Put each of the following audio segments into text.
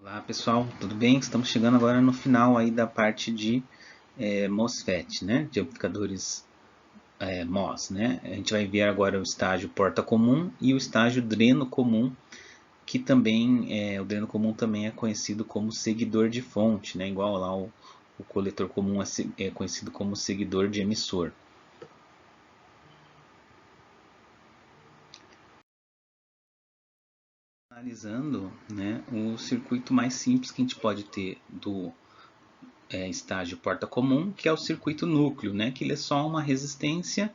Olá pessoal, tudo bem? Estamos chegando agora no final aí da parte de MOSFET, né? De amplificadores MOS, né? A gente vai ver agora o estágio porta comum e o estágio dreno comum, que também o dreno comum também é conhecido como seguidor de fonte, né? Igual lá o coletor comum é conhecido como seguidor de emissor. Analisando, né, o circuito mais simples que a gente pode ter do estágio porta comum, que é o circuito núcleo, né, que ele é só uma resistência,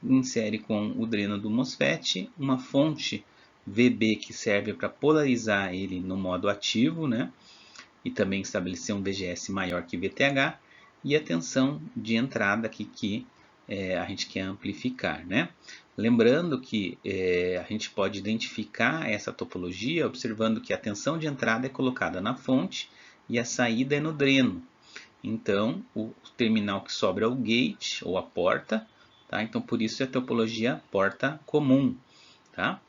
insere com o dreno do MOSFET, uma fonte VB que serve para polarizar ele no modo ativo, né, e também estabelecer um VGS maior que VTH, e a tensão de entrada aqui que a gente quer amplificar, né? Lembrando que a gente pode identificar essa topologia observando que a tensão de entrada é colocada na fonte e a saída é no dreno. Então, o terminal que sobra é o gate, ou a porta, tá? Então, por isso é a topologia porta comum, tá?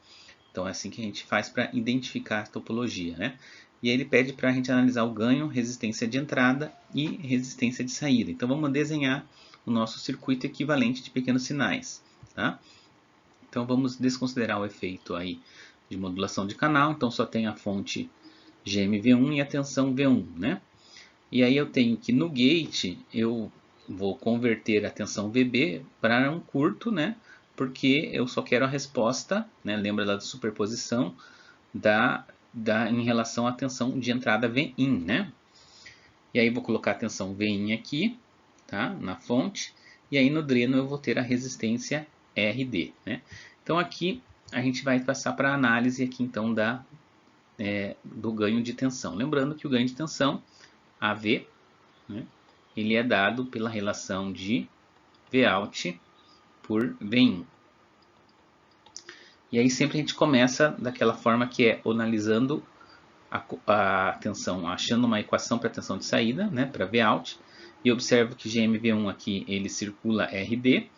Então, é assim que a gente faz para identificar a topologia, né? E aí ele pede para a gente analisar o ganho, resistência de entrada e resistência de saída. Então, vamos desenhar o nosso circuito equivalente de pequenos sinais, tá? Então, vamos desconsiderar o efeito aí de modulação de canal. Então, só tem a fonte GMV1 e a tensão V1, né? E aí eu tenho que no gate eu vou converter a tensão VB para um curto, né? Porque eu só quero a resposta, né? Lembra da superposição em relação à tensão de entrada Vin, né? E aí vou colocar a tensão Vin aqui, tá? Na fonte. E aí no dreno eu vou ter a resistência RD, né? Então aqui a gente vai passar para a análise aqui então do ganho de tensão. Lembrando que o ganho de tensão AV, né, ele é dado pela relação de Vout por Vin. E aí sempre a gente começa daquela forma que é analisando a tensão, achando uma equação para a tensão de saída, né, para Vout, e observo que GMV1 aqui ele circula RD,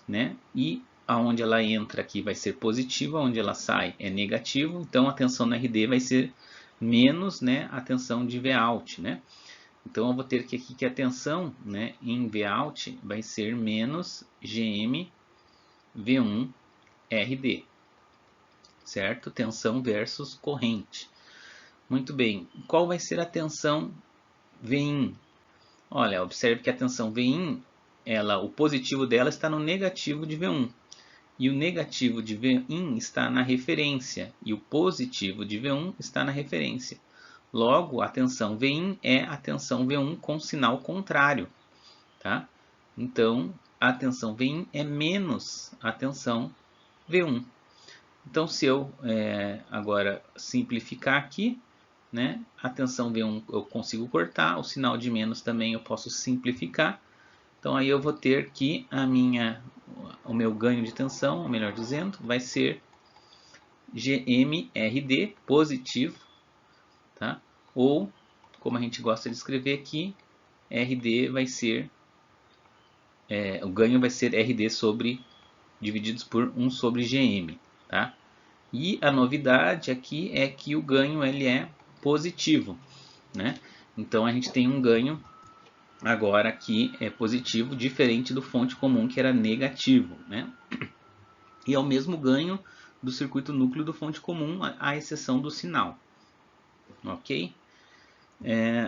né, e aonde ela entra aqui vai ser positivo, onde ela sai é negativo, então a tensão no RD vai ser menos, né, a tensão de Vout, né. Então eu vou ter que aqui que a tensão, né, em Vout vai ser menos GM V1 RD, certo? Tensão versus corrente. Muito bem. Qual vai ser a tensão Vin? Olha, observe que a tensão Vin, o positivo dela está no negativo de V1. E o negativo de Vin está na referência. E o positivo de V1 está na referência. Logo, a tensão Vin é a tensão V1 com sinal contrário, tá? Então, a tensão Vin é menos a tensão V1. Então, se eu agora simplificar aqui, né, a tensão V1 eu consigo cortar, o sinal de menos também eu posso simplificar. Então, aí eu vou ter que o meu ganho de tensão, ou melhor dizendo, vai ser GMRD positivo, tá? Ou, como a gente gosta de escrever aqui, RD vai ser, o ganho vai ser RD divididos por 1 sobre GM, tá? E a novidade aqui é que o ganho ele é positivo, né? Então a gente tem um ganho agora aqui é positivo, diferente do fonte comum que era negativo, né? E é o mesmo ganho do circuito núcleo do fonte comum, à exceção do sinal, ok?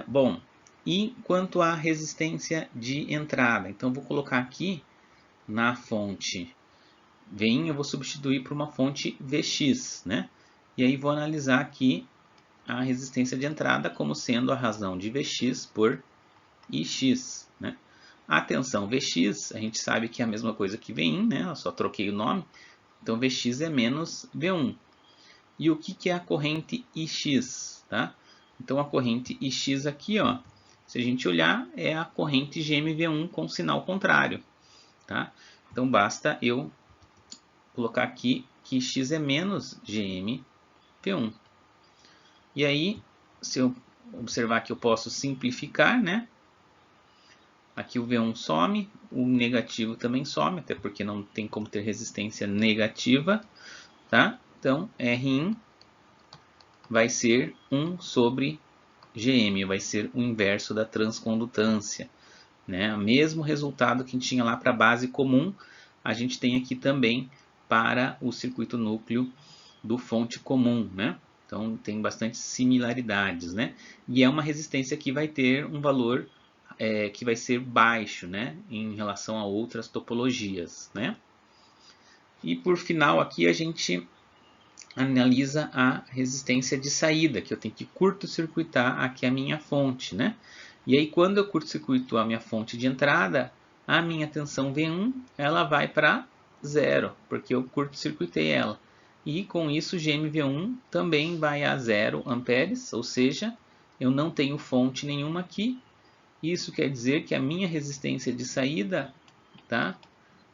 Bom, e quanto à resistência de entrada? Então vou colocar aqui na fonte Vin, eu vou substituir por uma fonte Vx, né? E aí vou analisar aqui a resistência de entrada como sendo a razão de Vx por Ix, né? A tensão Vx, a gente sabe que é a mesma coisa que Vin, né? Eu só troquei o nome. Então Vx é menos V1. E o que é a corrente Ix, tá? Então a corrente Ix aqui, ó, se a gente olhar, é a corrente GMV1 com sinal contrário, tá? Então basta eu colocar aqui que X é menos GMV1. E aí, se eu observar que eu posso simplificar, né? Aqui o V1 some, o negativo também some, até porque não tem como ter resistência negativa, tá? Então, Rin vai ser 1 sobre GM vai ser o inverso da transcondutância, né? O mesmo resultado que a gente tinha lá para a base comum, a gente tem aqui também para o circuito núcleo do fonte comum, né? Então tem bastante similaridades, né? E é uma resistência que vai ter um valor que vai ser baixo, né? Em relação a outras topologias, né? E por final aqui a gente analisa a resistência de saída, que eu tenho que curto-circuitar aqui a minha fonte, né? E aí quando eu curto-circuito a minha fonte de entrada, a minha tensão V1 ela vai para zero, porque eu curto-circuitei ela. E com isso GMV1 também vai a 0 amperes, ou seja, eu não tenho fonte nenhuma aqui. Isso quer dizer que a minha resistência de saída, tá?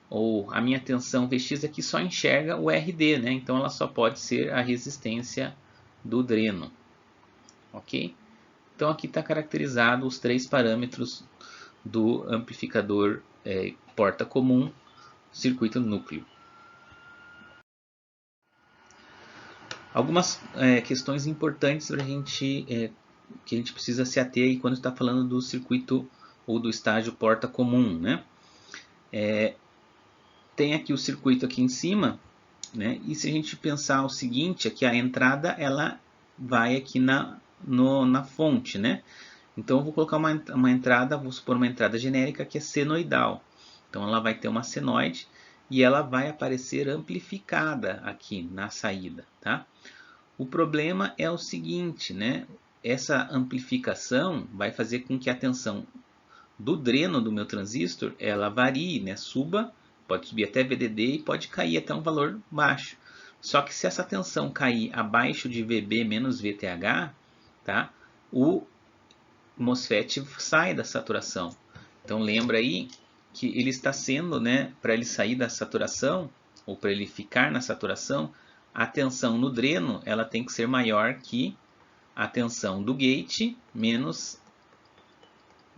Ou a minha tensão Vx aqui só enxerga o RD, né? Então ela só pode ser a resistência do dreno, ok? Então aqui está caracterizado os três parâmetros do amplificador porta comum, circuito núcleo. Algumas questões importantes para que a gente precisa se ater aí quando está falando do circuito ou do estágio porta comum, né? Tem aqui o circuito aqui em cima, né? E se a gente pensar o seguinte, aqui a entrada ela vai aqui na fonte, né? Então eu vou colocar uma entrada, vou supor uma entrada genérica que é senoidal. Então ela vai ter uma senoide e ela vai aparecer amplificada aqui na saída, tá? O problema é o seguinte, né? Essa amplificação vai fazer com que a tensão do dreno do meu transistor ela varie, né? Suba, pode subir até VDD e pode cair até um valor baixo. Só que se essa tensão cair abaixo de VB menos VTH, tá? O MOSFET sai da saturação. Então lembra aí que ele está sendo, né, para ele sair da saturação ou para ele ficar na saturação, a tensão no dreno ela tem que ser maior que a tensão do gate menos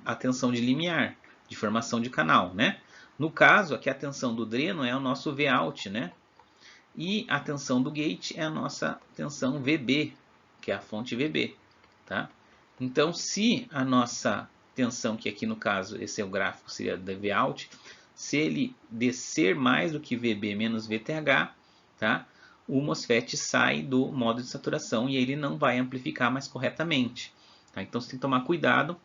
a tensão de limiar, de formação de canal, né? No caso, aqui a tensão do dreno é o nosso Vout, né? E a tensão do gate é a nossa tensão VB, que é a fonte VB, tá? Então, se a nossa tensão, que aqui no caso, esse é o gráfico, seria da Vout, se ele descer mais do que VB menos VTH, tá? O MOSFET sai do modo de saturação e ele não vai amplificar mais corretamente. Tá? Então, você tem que tomar cuidado,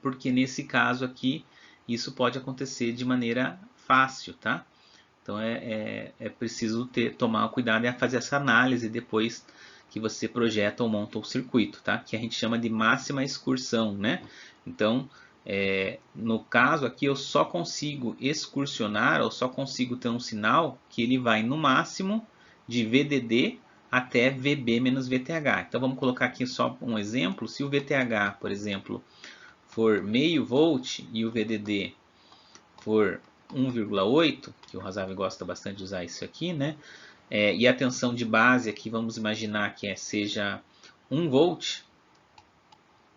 porque nesse caso aqui, isso pode acontecer de maneira fácil, tá? Então é preciso tomar cuidado e fazer essa análise depois que você projeta ou monta o circuito, tá? Que a gente chama de máxima excursão, né? Então, no caso aqui, eu só consigo excursionar ou só consigo ter um sinal que ele vai no máximo de VDD até VB menos VTH. Então vamos colocar aqui só um exemplo. Se o VTH, por exemplo, for meio volt e o VDD for 1,8, que o Razavi gosta bastante de usar isso aqui, né? E a tensão de base aqui, vamos imaginar que seja 1 volt,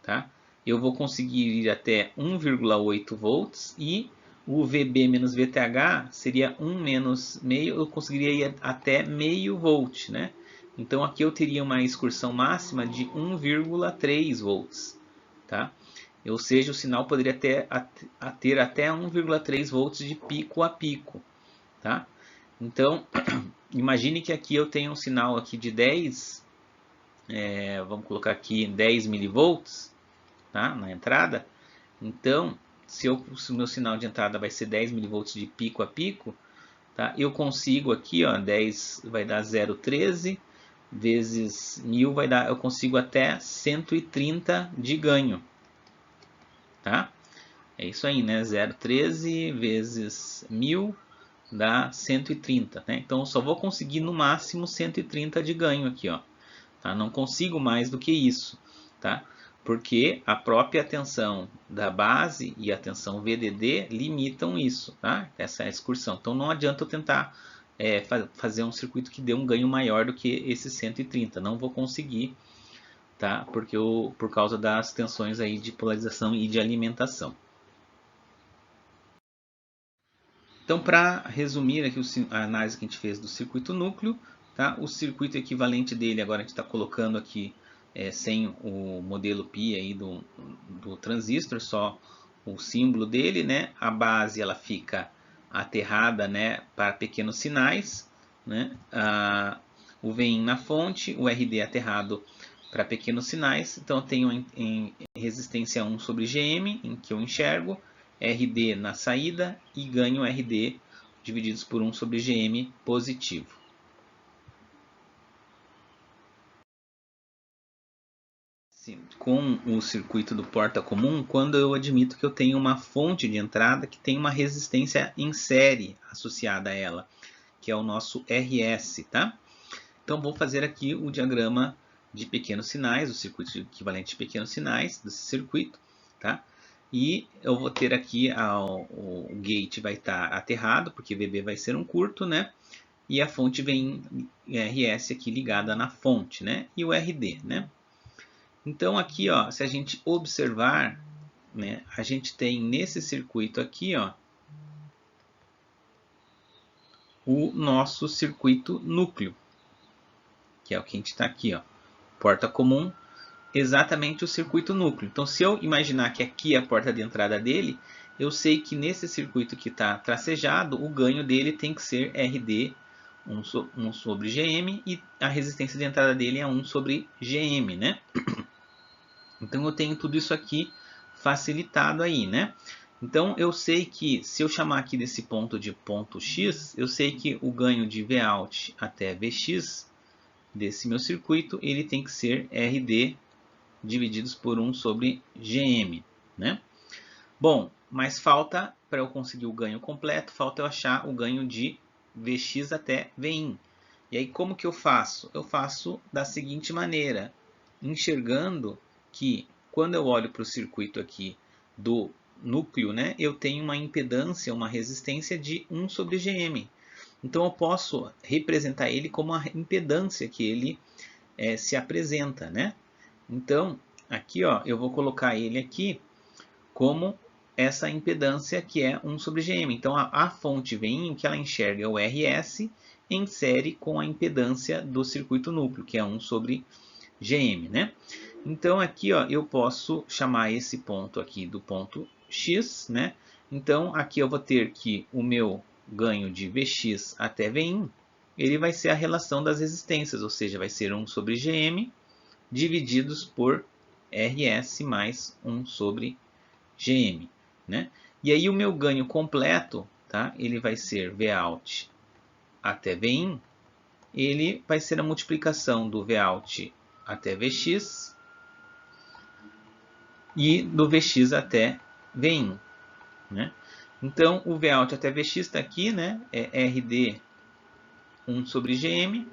tá? Eu vou conseguir ir até 1,8 volts e o VB menos VTH seria 1 menos meio, eu conseguiria ir até meio volt, né? Então aqui eu teria uma excursão máxima de 1,3 volts, tá? Ou seja, o sinal poderia ter até 1,3 volts de pico a pico, tá? Então, imagine que aqui eu tenho um sinal aqui de 10, vamos colocar aqui 10 milivolts, tá? Na entrada. Então, se o meu sinal de entrada vai ser 10 milivolts de pico a pico, tá? Eu consigo aqui, ó, 10 vai dar 0,13 vezes 1000 vai dar, eu consigo até 130 de ganho, tá? É isso aí, né? 0,13 vezes 1000 dá 130, né? Então eu só vou conseguir no máximo 130 de ganho aqui, ó. Tá? Não consigo mais do que isso, tá? Porque a própria tensão da base e a tensão VDD limitam isso, tá? Essa é a excursão. Então não adianta eu tentar fazer um circuito que dê um ganho maior do que esse 130. Não vou conseguir, tá? Porque por causa das tensões aí de polarização e de alimentação. Então, para resumir aqui a análise que a gente fez do circuito núcleo, tá? O circuito equivalente dele, agora a gente está colocando aqui sem o modelo pi aí do transistor, só o símbolo dele, né? A base ela fica aterrada, né, para pequenos sinais, né? O Vin na fonte, o RD aterrado para pequenos sinais. Então eu tenho em resistência 1 sobre Gm, em que eu enxergo, RD na saída e ganho RD divididos por 1 sobre Gm positivo. Com o circuito do porta comum, quando eu admito que eu tenho uma fonte de entrada que tem uma resistência em série associada a ela, que é o nosso RS, tá? Então vou fazer aqui o diagrama de pequenos sinais, o circuito equivalente de pequenos sinais desse circuito, tá? E eu vou ter aqui o gate vai estar aterrado, porque VB vai ser um curto, né? E a fonte vem RS aqui ligada na fonte, né? E o RD, né? Então aqui, ó, se a gente observar, né, a gente tem nesse circuito aqui, ó, o nosso circuito núcleo, que é o que a gente está aqui, ó, porta comum, exatamente o circuito núcleo. Então, se eu imaginar que aqui é a porta de entrada dele, eu sei que nesse circuito que está tracejado, o ganho dele tem que ser RD 1 sobre Gm e a resistência de entrada dele é 1 sobre Gm, né? Então eu tenho tudo isso aqui facilitado aí, né? Então eu sei que se eu chamar aqui desse ponto de ponto X, eu sei que o ganho de Vout até Vx desse meu circuito, ele tem que ser RD divididos por 1 sobre Gm, né? Bom, mas falta, para eu conseguir o ganho completo, falta eu achar o ganho de Vx até Vin. E aí como que eu faço? Eu faço da seguinte maneira, enxergando que quando eu olho para o circuito aqui do núcleo, né, eu tenho uma impedância, uma resistência de 1 sobre Gm. Então eu posso representar ele como a impedância que ele se apresenta, né? Então aqui, ó, eu vou colocar ele aqui como essa impedância que é 1 sobre Gm. Então a fonte vem que ela enxerga o RS em série com a impedância do circuito núcleo, que é 1 sobre Gm, né? Então aqui, ó, eu posso chamar esse ponto aqui do ponto X, né? Então aqui eu vou ter que o meu ganho de Vx até Vin, ele vai ser a relação das resistências, ou seja, vai ser 1 sobre Gm divididos por RS mais 1 sobre Gm, né? E aí o meu ganho completo, tá? Ele vai ser Vout até Vin, ele vai ser a multiplicação do Vout até Vx e do Vx até Vin, né? Então o Vout até Vx está aqui, né? É RD 1 sobre Gm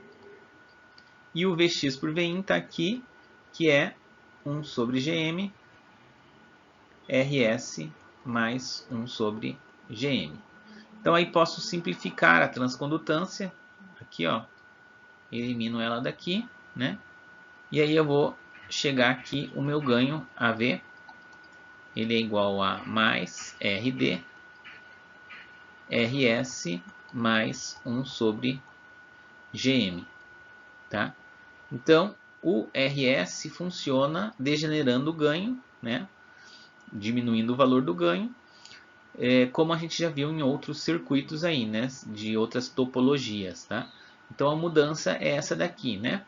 e o Vx por Vin está aqui, que é 1 sobre Gm RS mais 1 sobre Gm. Então aí posso simplificar a transcondutância, aqui ó, elimino ela daqui, né? E aí eu vou chegar aqui, o meu ganho AV, ele é igual a mais RD, RS mais 1 sobre Gm, tá? Então o RS funciona degenerando o ganho, né? Diminuindo o valor do ganho, como a gente já viu em outros circuitos aí, né, de outras topologias, tá? Então a mudança é essa daqui, né?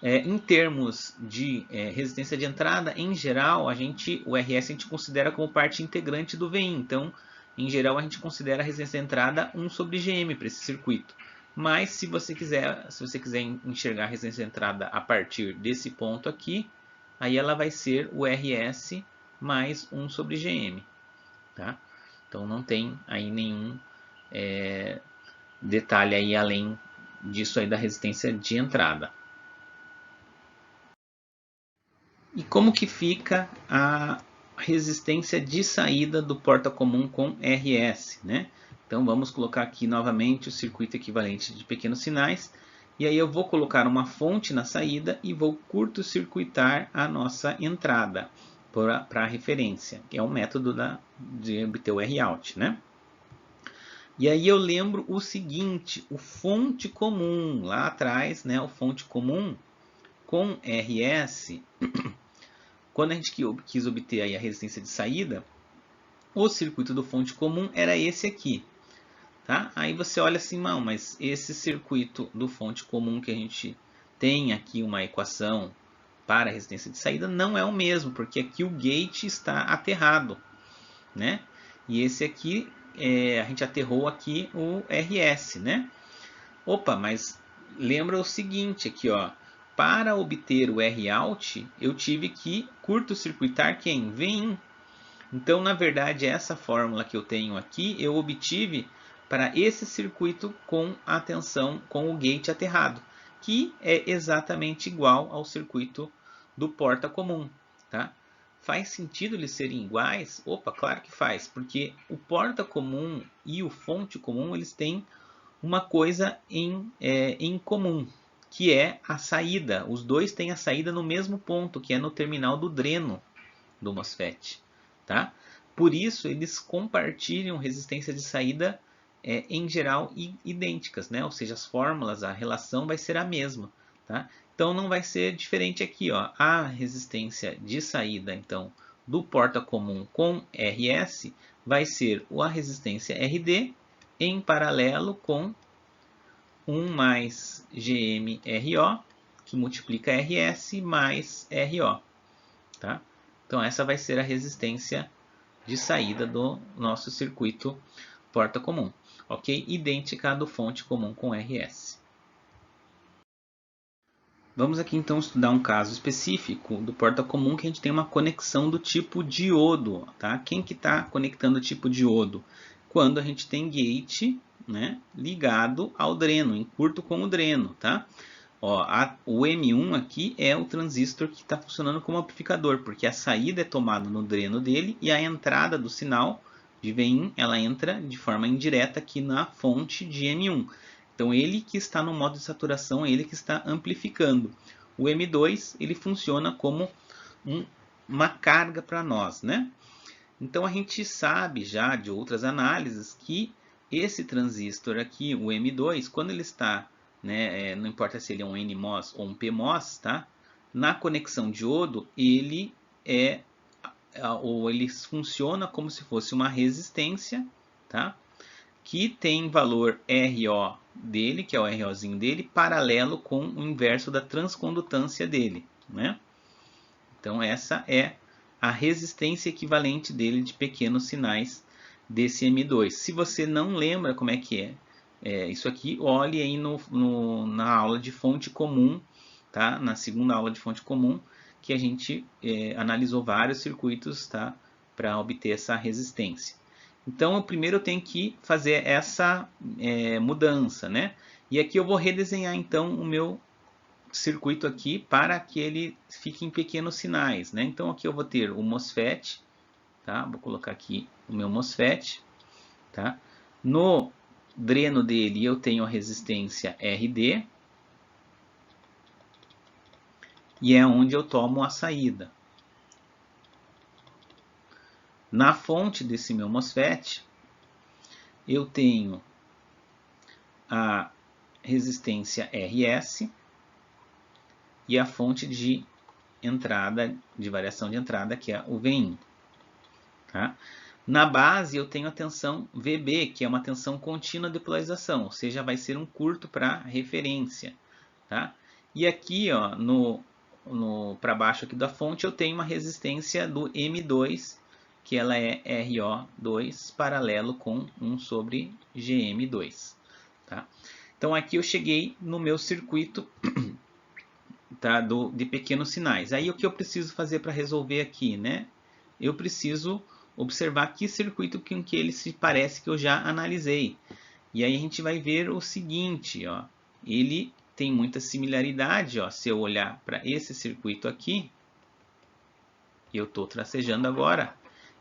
Em termos de resistência de entrada, em geral, o RS a gente considera como parte integrante do VIN. Então, em geral, a gente considera a resistência de entrada 1 sobre Gm para esse circuito. Mas se você quiser enxergar a resistência de entrada a partir desse ponto aqui, aí ela vai ser o RS mais 1 sobre Gm. Tá? Então não tem aí nenhum detalhe aí além disso aí da resistência de entrada. E como que fica a resistência de saída do porta comum com RS, né? Então vamos colocar aqui novamente o circuito equivalente de pequenos sinais. E aí eu vou colocar uma fonte na saída e vou curto-circuitar a nossa entrada para a referência, que é um método de obter o Rout, né? E aí eu lembro o seguinte, o fonte comum, lá atrás, né, o fonte comum, com RS, quando a gente quis obter aí a resistência de saída, o circuito do fonte comum era esse aqui. Tá? Aí você olha assim, não, mas esse circuito do fonte comum que a gente tem aqui uma equação para a resistência de saída não é o mesmo, porque aqui o gate está aterrado, né? E esse aqui, a gente aterrou aqui o RS, né? Opa, mas lembra o seguinte aqui, ó. Para obter o Rout, eu tive que curto-circuitar quem? Vin. Então, na verdade, essa fórmula que eu tenho aqui, eu obtive para esse circuito com a tensão, com o gate aterrado, que é exatamente igual ao circuito do porta comum. Tá? Faz sentido eles serem iguais? Opa, claro que faz, porque o porta comum e o fonte comum, eles têm uma coisa em comum, que é a saída. Os dois têm a saída no mesmo ponto, que é no terminal do dreno do MOSFET. Tá? Por isso, eles compartilham resistência de saída em geral idênticas, né? Ou seja, as fórmulas, a relação vai ser a mesma. Tá? Então, não vai ser diferente aqui. Ó. A resistência de saída então, do porta comum com RS vai ser a resistência RD em paralelo com 1 mais GMRO, que multiplica RS mais RO. Tá? Então, essa vai ser a resistência de saída do nosso circuito porta comum, ok? Idêntica à do fonte comum com RS. Vamos aqui então estudar um caso específico do porta comum que a gente tem uma conexão do tipo diodo, tá? Quem que está conectando o tipo diodo? Quando a gente tem gate, né, ligado ao dreno, em curto com o dreno, tá? Ó, o M1 aqui é o transistor que está funcionando como amplificador, porque a saída é tomada no dreno dele e a entrada do sinal de Vin, ela entra de forma indireta aqui na fonte de M1. Então ele que está no modo de saturação, ele que está amplificando. O M2 ele funciona como uma carga para nós, né? Então a gente sabe já de outras análises que esse transistor aqui, o M2, quando ele está, né, não importa se ele é um NMOS ou um PMOS, tá? Na conexão diodo, ele ele funciona como se fosse uma resistência, tá? Que tem valor RO dele, que é o ROzinho dele, paralelo com o inverso da transcondutância dele, né? Então essa é a resistência equivalente dele de pequenos sinais desse M2. Se você não lembra como é que é isso aqui, olhe aí na aula de fonte comum, tá? Na segunda aula de fonte comum, que a gente analisou vários circuitos, tá? Para obter essa resistência. Então, primeiro eu tenho que fazer essa mudança, né? E aqui eu vou redesenhar então o meu circuito aqui para que ele fique em pequenos sinais, né? Então aqui eu vou ter o MOSFET, tá? Vou colocar aqui o meu MOSFET, tá? No dreno dele eu tenho a resistência RD e é onde eu tomo a saída. Na fonte desse meu MOSFET eu tenho a resistência RS e a fonte de entrada, de variação de entrada, que é o Vin. Tá? Na base eu tenho a tensão VB, que é uma tensão contínua de polarização, ou seja, vai ser um curto para referência. Tá? E aqui, ó, para baixo aqui da fonte, eu tenho uma resistência do M2, que ela é RO2, paralelo com 1 sobre GM2. Tá? Então aqui eu cheguei no meu circuito tá, de pequenos sinais. Aí o que eu preciso fazer para resolver aqui, né? Eu preciso observar que circuito com que ele se parece que eu já analisei. E aí a gente vai ver o seguinte, ó, ele tem muita similaridade, ó, se eu olhar para esse circuito aqui, que eu estou tracejando agora,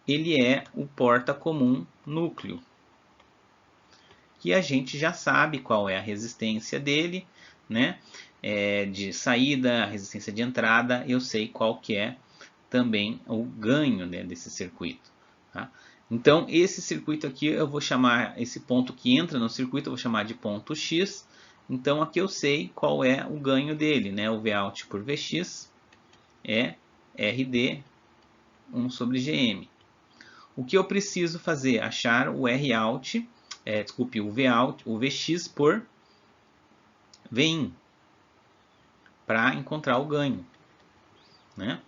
ele é o porta comum núcleo, que a gente já sabe qual é a resistência dele, né? De saída, a resistência de entrada, eu sei qual que é também o ganho, né, desse circuito. Tá? Então, esse circuito aqui, eu vou chamar, esse ponto que entra no circuito, eu vou chamar de ponto X, Então aqui eu sei qual é o ganho dele, né? O Vout por Vx é RD 1 sobre Gm. O que eu preciso fazer? Achar o Rout, desculpe, o Vout, o Vx por Vin, para encontrar o ganho, né?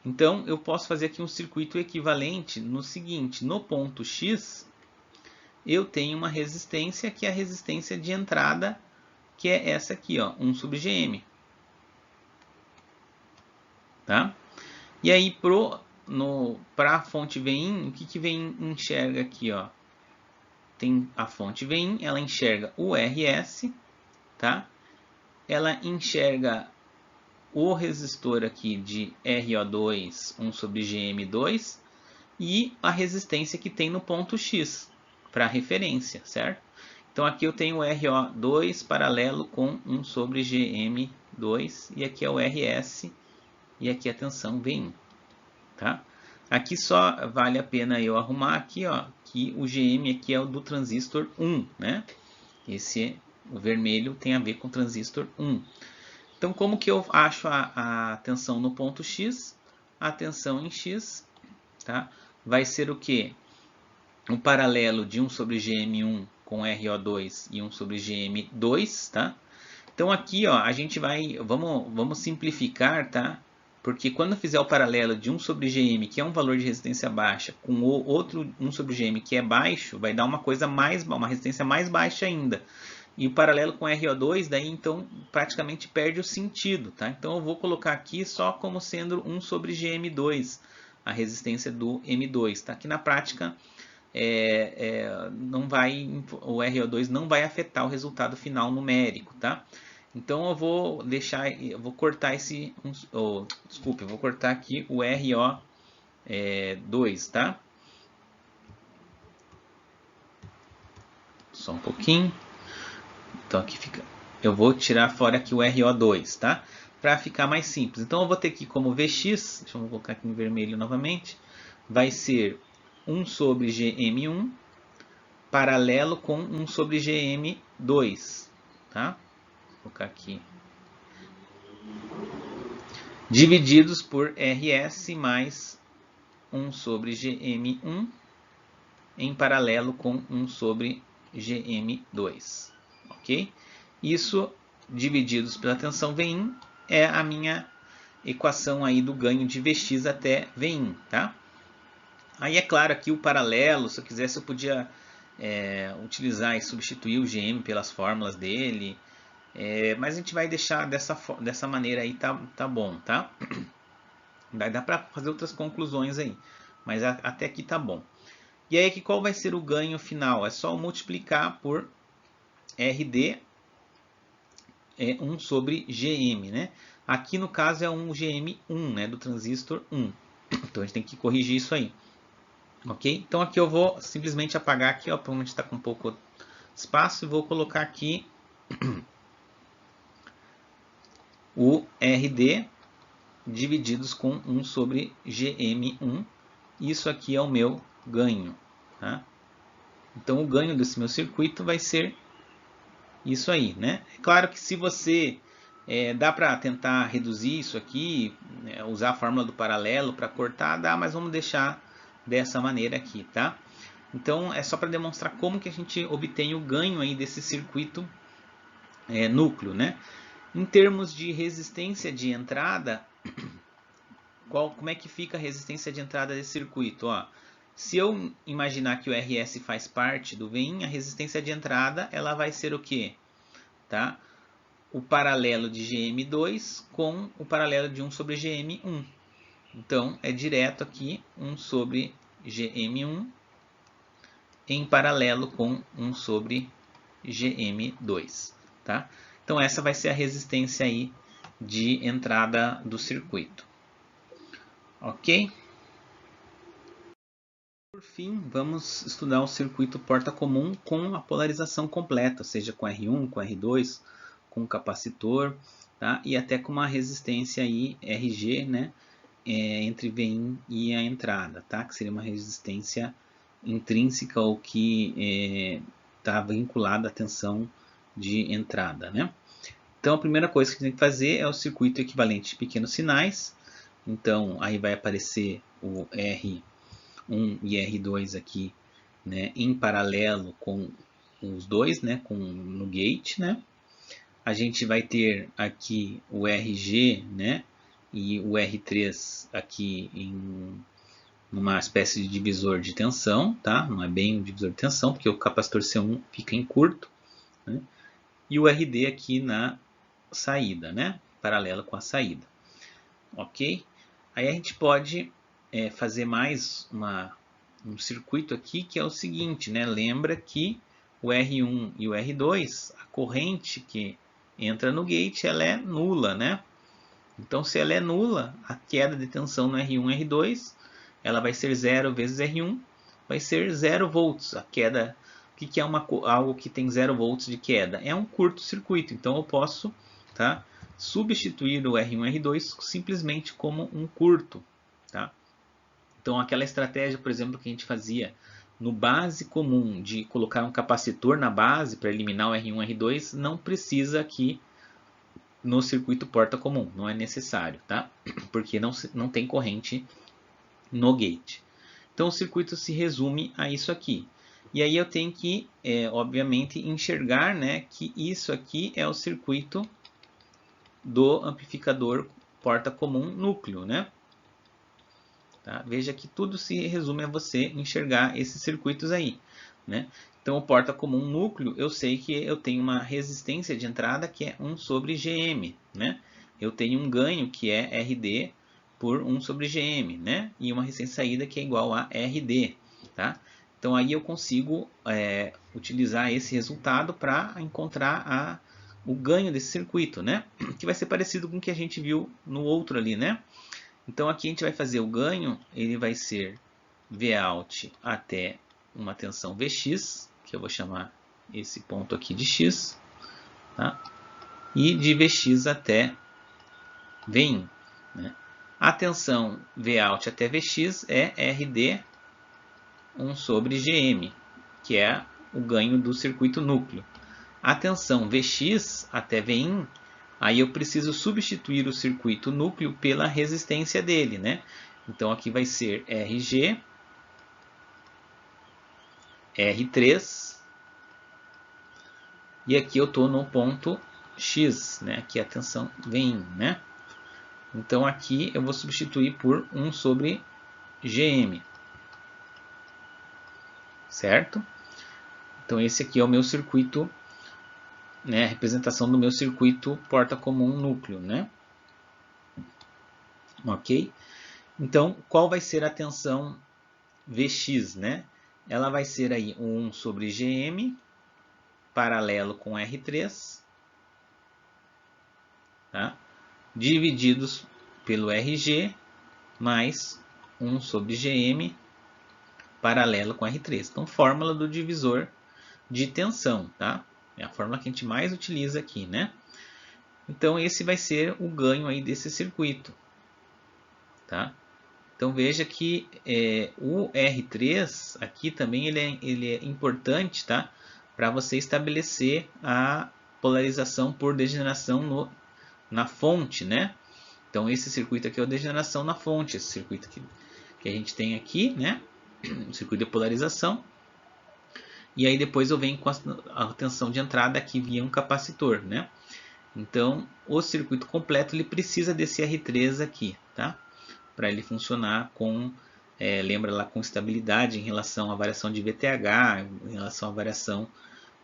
Então eu posso fazer aqui um circuito equivalente no seguinte: no ponto X eu tenho uma resistência que é a resistência de entrada, que é essa aqui, ó, 1 sobre Gm. Tá? E aí para a fonte Vin, o que Vin enxerga aqui? Ó? Tem a fonte Vin, ela enxerga o RS, tá? Ela enxerga o resistor aqui de RO2, 1 sobre GM2, e a resistência que tem no ponto X, para referência, certo? Então aqui eu tenho o RO2 paralelo com 1 sobre GM2, e aqui é o RS, e aqui a tensão Vin. Tá? Aqui só vale a pena eu arrumar aqui, ó, que o GM aqui é o do transistor 1, né? Esse o vermelho tem a ver com o transistor 1. Então, como que eu acho a tensão no ponto X? A tensão em X, tá? Vai ser o que? Um paralelo de 1 sobre GM1 com RO2 e 1 sobre GM2, tá? Então aqui, ó, a gente vamos simplificar, tá? Porque quando eu fizer o paralelo de 1 sobre Gm, que é um valor de resistência baixa, com o outro 1 sobre Gm, que é baixo, vai dar uma resistência mais baixa ainda. E o paralelo com RO2, daí então praticamente perde o sentido, tá? Então eu vou colocar aqui só como sendo 1 sobre Gm2, a resistência do M2, tá? Que na prática não vai, o RO2 não vai afetar o resultado final numérico, tá? Então eu vou cortar desculpe, eu vou cortar aqui o RO2, tá? Só um pouquinho. Então aqui fica, eu vou tirar fora aqui o RO2, tá? Para ficar mais simples. Então eu vou ter aqui como Vx, deixa eu colocar aqui em vermelho novamente, vai ser 1 sobre Gm1 paralelo com 1 sobre Gm2, tá? Vou colocar aqui. Divididos por RS mais 1 sobre Gm1 em paralelo com 1 sobre Gm2, ok? Isso divididos pela tensão Vin é a minha equação aí do ganho de Vx até Vin, tá? Aí é claro aqui o paralelo, se eu quisesse eu podia utilizar e substituir o Gm pelas fórmulas dele, mas a gente vai deixar dessa maneira aí, tá bom, tá? Dá para fazer outras conclusões aí, mas até aqui tá bom. E aí aqui qual vai ser o ganho final? É só multiplicar por RD 1 sobre Gm, né? Aqui no caso é um Gm1, né, do transistor 1. Então a gente tem que corrigir isso aí. Ok? Então aqui eu vou simplesmente apagar aqui, ó, provavelmente está com um pouco de espaço, e vou colocar aqui o RD divididos com 1 sobre Gm1. Isso aqui é o meu ganho, tá? Então o ganho desse meu circuito vai ser isso aí, né? É claro que se você dá para tentar reduzir isso aqui, usar a fórmula do paralelo para cortar, dá, mas vamos deixar dessa maneira aqui, tá? Então é só para demonstrar como que a gente obtém o ganho aí desse circuito núcleo, né? Em termos de resistência de entrada, como é que fica a resistência de entrada desse circuito? Ó, se eu imaginar que o RS faz parte do Vin, a resistência de entrada ela vai ser o quê? Tá? O paralelo de Gm2 com o paralelo de 1 sobre Gm1. Então, é direto aqui 1 sobre Gm1 em paralelo com 1 sobre Gm2. Tá? Então, essa vai ser a resistência aí de entrada do circuito. Ok? Por fim, vamos estudar o circuito porta comum com a polarização completa, seja com R1, com R2, com capacitor, tá? E até com uma resistência aí, RG, né? Entre Vin e a entrada, tá? Que seria uma resistência intrínseca ou que está vinculada à tensão de entrada, né? Então a primeira coisa que tem que fazer é o circuito equivalente de pequenos sinais. Então aí vai aparecer o R1 e R2 aqui, né, em paralelo com os dois, né, no gate, né? A gente vai ter aqui o RG, né, e o R3 aqui em uma espécie de divisor de tensão, tá? Não é bem um divisor de tensão, porque o capacitor C1 fica em curto, né? E o RD aqui na saída, né? Paralelo com a saída, ok? Aí a gente pode fazer mais um circuito aqui que é o seguinte, né? Lembra que o R1 e o R2, a corrente que entra no gate, ela é nula, né? Então, se ela é nula, a queda de tensão no R1 e R2, ela vai ser 0 vezes R1, vai ser 0 volts. A queda, o que é algo que tem 0 volts de queda? É um curto-circuito. Então, eu posso, tá, substituir o R1 e R2 simplesmente como um curto, tá? Então, aquela estratégia, por exemplo, que a gente fazia no base comum de colocar um capacitor na base para eliminar o R1 e R2, não precisa aqui no circuito porta comum, não é necessário, tá? Porque não tem corrente no gate. Então o circuito se resume a isso aqui. E aí eu tenho que, obviamente, enxergar, né, que isso aqui é o circuito do amplificador porta comum núcleo, né? Tá? Veja que tudo se resume a você enxergar esses circuitos aí, né? Então o porta comum núcleo, eu sei que eu tenho uma resistência de entrada que é 1 sobre GM, né? Eu tenho um ganho que é RD por 1 sobre GM, né? E uma resistência de saída que é igual a RD, tá? Então aí eu consigo utilizar esse resultado para encontrar o ganho desse circuito, né? Que vai ser parecido com o que a gente viu no outro ali, né? Então aqui a gente vai fazer o ganho, ele vai ser Vout até uma tensão Vx, que eu vou chamar esse ponto aqui de x, tá? E de Vx até Vin, né? A tensão Vout até Vx é RD 1 sobre Gm, que é o ganho do circuito núcleo. A tensão Vx até Vin, aí eu preciso substituir o circuito núcleo pela resistência dele, né? Então aqui vai ser RG, R3, e aqui eu estou no ponto X, né? Aqui a tensão vem, né? Então aqui eu vou substituir por 1 sobre Gm, certo? Então esse aqui é o meu circuito, né? A representação do meu circuito porta comum núcleo, né? Ok? Então qual vai ser a tensão Vx, né? Ela vai ser aí 1 sobre Gm paralelo com R3, tá? Divididos pelo RG mais 1 sobre Gm paralelo com R3. Então, fórmula do divisor de tensão, tá? É a fórmula que a gente mais utiliza aqui, né? Então, esse vai ser o ganho aí desse circuito, tá? Então, veja que o R3 aqui também ele é importante, tá? Para você estabelecer a polarização por degeneração na fonte, né? Então, esse circuito aqui é a degeneração na fonte, esse circuito que a gente tem aqui, né? O circuito de polarização. E aí depois eu venho com a tensão de entrada aqui via um capacitor, né? Então, o circuito completo ele precisa desse R3 aqui, tá? Para ele funcionar com, lembra lá, com estabilidade em relação à variação de VTH, em relação à variação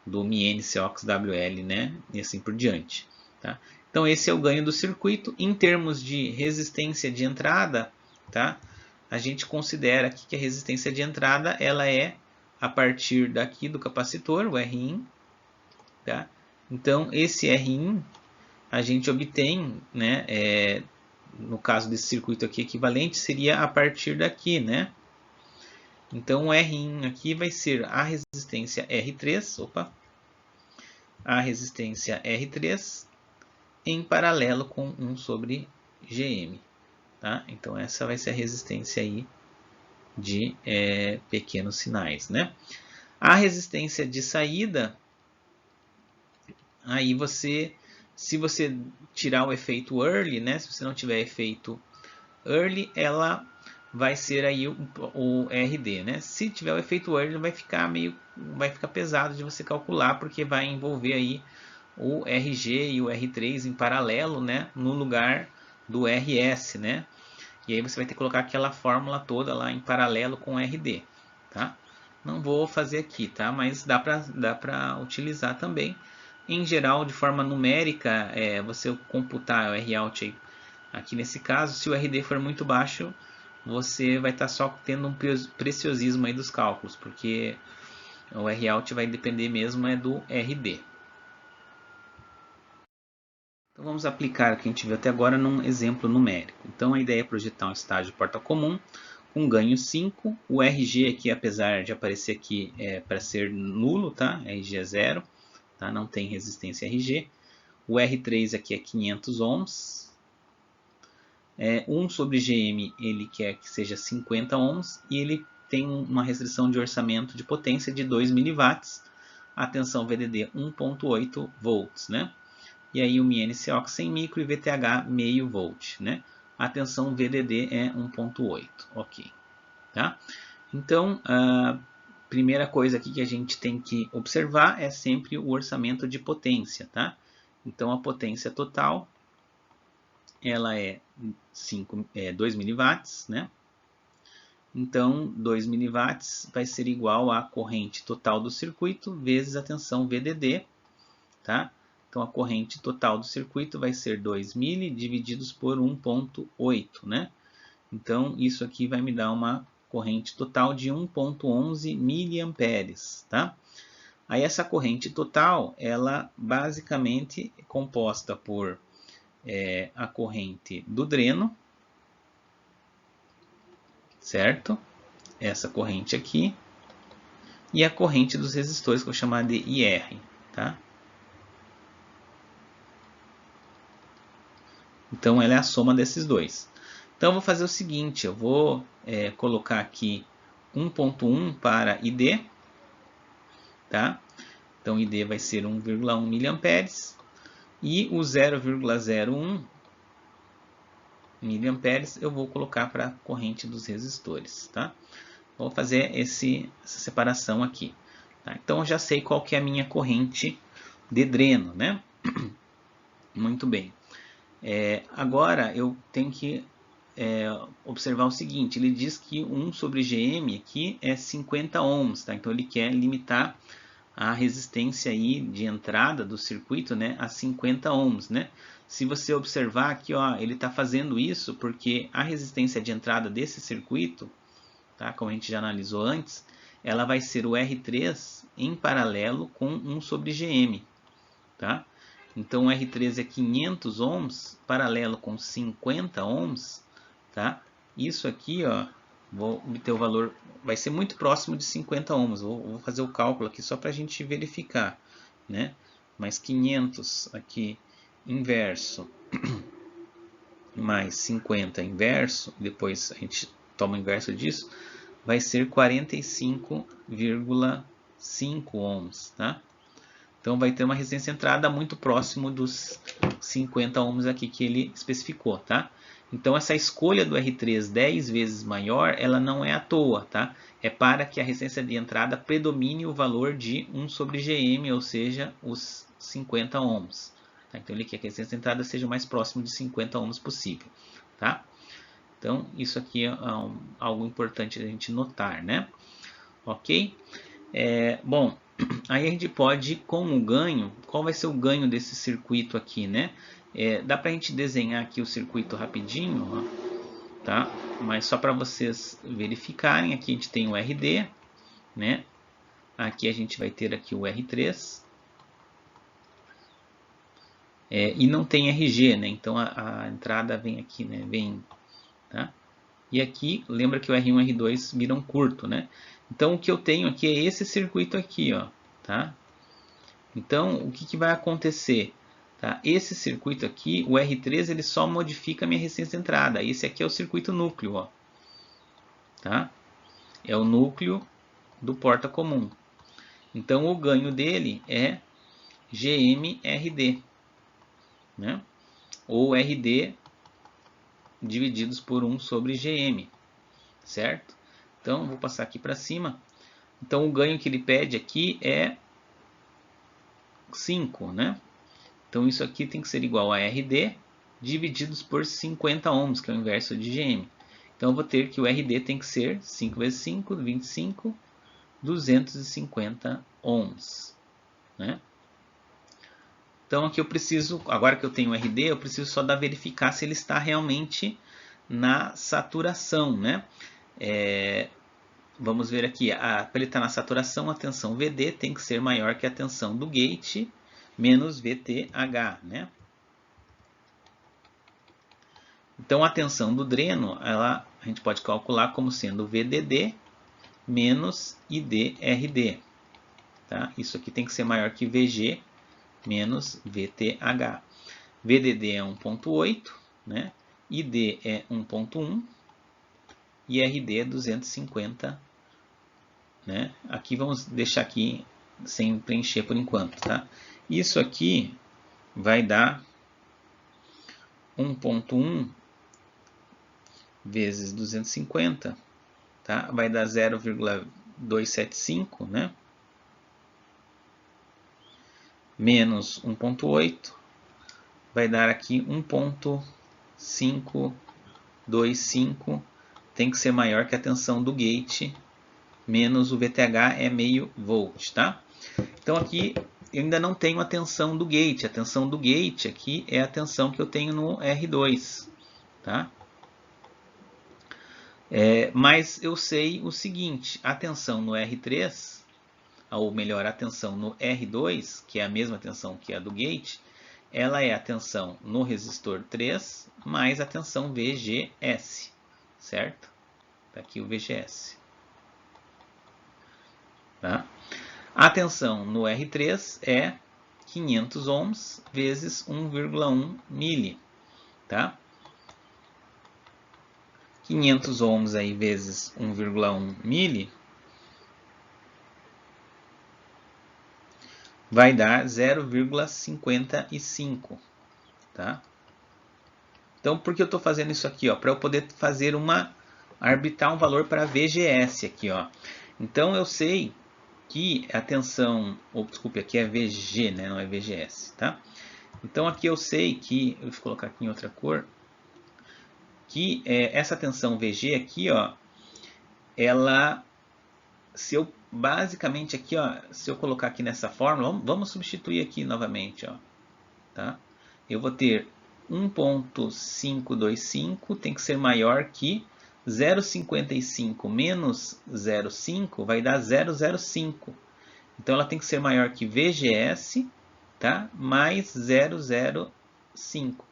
do MN, COX, WL, né? E assim por diante, tá? Então, esse é o ganho do circuito. Em termos de resistência de entrada, tá? A gente considera aqui que a resistência de entrada ela é a partir daqui do capacitor, o Rin, tá? Então, esse Rin a gente obtém, né, no caso desse circuito aqui equivalente, seria a partir daqui, né? Então, o Rin aqui vai ser a resistência R3, a resistência R3 em paralelo com 1 sobre Gm, tá? Então, essa vai ser a resistência aí de pequenos sinais, né? A resistência de saída Aí se você tirar o efeito early, né? Se você não tiver efeito early, ela vai ser aí o RD, né? Se tiver o efeito early, vai ficar pesado de você calcular, porque vai envolver aí o RG e o R3 em paralelo, né? No lugar do RS, né? E aí você vai ter que colocar aquela fórmula toda lá em paralelo com o RD, tá? Não vou fazer aqui, tá? Mas dá para utilizar também. Em geral, de forma numérica, você computar o ROut aqui nesse caso, se o RD for muito baixo, você vai estar só tendo um preciosismo aí dos cálculos, porque o ROut vai depender mesmo do RD. Então vamos aplicar o que a gente viu até agora num exemplo numérico. Então a ideia é projetar um estágio de porta comum com ganho 5. O RG aqui, apesar de aparecer aqui, é para ser nulo, tá? RG é 0, tá? Não tem resistência RG. O R3 aqui é 500 ohms. 1 sobre GM ele quer que seja 50 ohms e ele tem uma restrição de orçamento de potência de 2 mW. A tensão VDD 1.8 volts, né? E aí o MNCOX 100 micro e VTH meio volt, né? A tensão VDD é 1.8, ok, tá? Então, a primeira coisa aqui que a gente tem que observar é sempre o orçamento de potência, tá? Então, a potência total, ela é 2 mW, né? Então, 2 mW vai ser igual à corrente total do circuito vezes a tensão VDD, tá? Então, a corrente total do circuito vai ser 2.000 divididos por 1.8, né? Então, isso aqui vai me dar uma corrente total de 1.11 miliamperes, tá? Aí, essa corrente total, ela basicamente é composta por a corrente do dreno, certo? Essa corrente aqui. E a corrente dos resistores, que eu vou chamar de IR, tá? Então, ela é a soma desses dois. Então, eu vou fazer o seguinte, eu vou colocar aqui 1.1 para ID, tá? Então, ID vai ser 1,1 miliamperes e o 0,01 miliamperes eu vou colocar para a corrente dos resistores, tá? Vou fazer essa separação aqui. Tá? Então, eu já sei qual que é a minha corrente de dreno, né? Muito bem. Agora, eu tenho que observar o seguinte, ele diz que 1 sobre GM aqui é 50 ohms, tá? Então ele quer limitar a resistência aí de entrada do circuito, né, a 50 ohms, né? Se você observar aqui, ó, ele está fazendo isso porque a resistência de entrada desse circuito, tá, como a gente já analisou antes, ela vai ser o R3 em paralelo com 1 sobre GM, tá? Então o R3 é 500 ohms, paralelo com 50 ohms, tá? Isso aqui, ó, vou obter o valor, vai ser muito próximo de 50 ohms. Vou fazer o cálculo aqui só para a gente verificar, né? Mas 500 aqui inverso mais 50 inverso, depois a gente toma o inverso disso, vai ser 45,5 ohms, tá? Então vai ter uma resistência entrada muito próximo dos 50 ohms aqui que ele especificou, tá? Então essa escolha do R3 10 vezes maior, ela não é à toa, tá? É para que a resistência de entrada predomine o valor de 1 sobre GM, ou seja, os 50 ohms. Tá? Então ele quer que a resistência de entrada seja o mais próximo de 50 ohms possível, tá? Então isso aqui é algo importante a gente notar, né? Ok? Bom, aí a gente pode, com o ganho, qual vai ser o ganho desse circuito aqui, né? Dá para a gente desenhar aqui o circuito rapidinho, ó, tá? Mas só para vocês verificarem, aqui a gente tem o RD, né? Aqui a gente vai ter aqui o R3. E não tem RG, né? Então a entrada vem aqui, né? Tá? E aqui, lembra que o R1 e o R2 viram curto, né? Então o que eu tenho aqui é esse circuito aqui, ó, tá? Então, o que vai acontecer? Tá? Esse circuito aqui, o R3, ele só modifica a minha resistência de entrada. Esse aqui é o circuito núcleo, ó. Tá? É o núcleo do porta comum. Então, o ganho dele é GM-RD, né? Ou RD divididos por 1 sobre GM, certo? Então, vou passar aqui para cima. Então, o ganho que ele pede aqui é 5, né? Então, isso aqui tem que ser igual a RD divididos por 50 ohms, que é o inverso de GM. Então, eu vou ter que o RD tem que ser 5 vezes 5, 25, 250 ohms, né? Então, aqui eu preciso, agora que eu tenho o RD, eu preciso só verificar se ele está realmente na saturação, né? Vamos ver aqui, para ele estar na saturação, a tensão VD tem que ser maior que a tensão do gate menos VTH, né? Então, a tensão do dreno, a gente pode calcular como sendo VDD menos IDRD. Tá? Isso aqui tem que ser maior que VG menos VTH. VDD é 1.8, né? ID é 1.1 e RD é 250, né? Aqui vamos deixar aqui sem preencher por enquanto, tá? Isso aqui vai dar 1.1 vezes 250, tá? Vai dar 0,275, né? Menos 1.8 vai dar aqui 1.525, tem que ser maior que a tensão do gate, menos o VTH é meio volt, tá? Então aqui eu ainda não tenho a tensão do gate, a tensão do gate aqui é a tensão que eu tenho no R2, tá? Mas eu sei o seguinte, a tensão no R3, ou melhor, a tensão no R2, que é a mesma tensão que a do gate, ela é a tensão no resistor 3 mais a tensão VGS, certo? Está aqui o VGS. Tá? A tensão no R3 é 500 ohms vezes 1,1 mili, tá? 500 ohms aí vezes 1,1 mili vai dar 0,55, tá? Então, por que eu estou fazendo isso aqui? Para eu poder fazer arbitrar um valor para VGS aqui, ó. Então, eu sei que a tensão, desculpe, aqui é VG, né? Não é VGS, tá? Então, aqui eu sei que, eu vou colocar aqui em outra cor, que essa tensão VG aqui, ó, ela, se eu basicamente aqui, ó, se eu colocar aqui nessa fórmula, vamos substituir aqui novamente, ó, tá? Eu vou ter 1.525 tem que ser maior que 0,55 menos 0,5 vai dar 0,05. Então ela tem que ser maior que VGS, tá? Mais 0,05.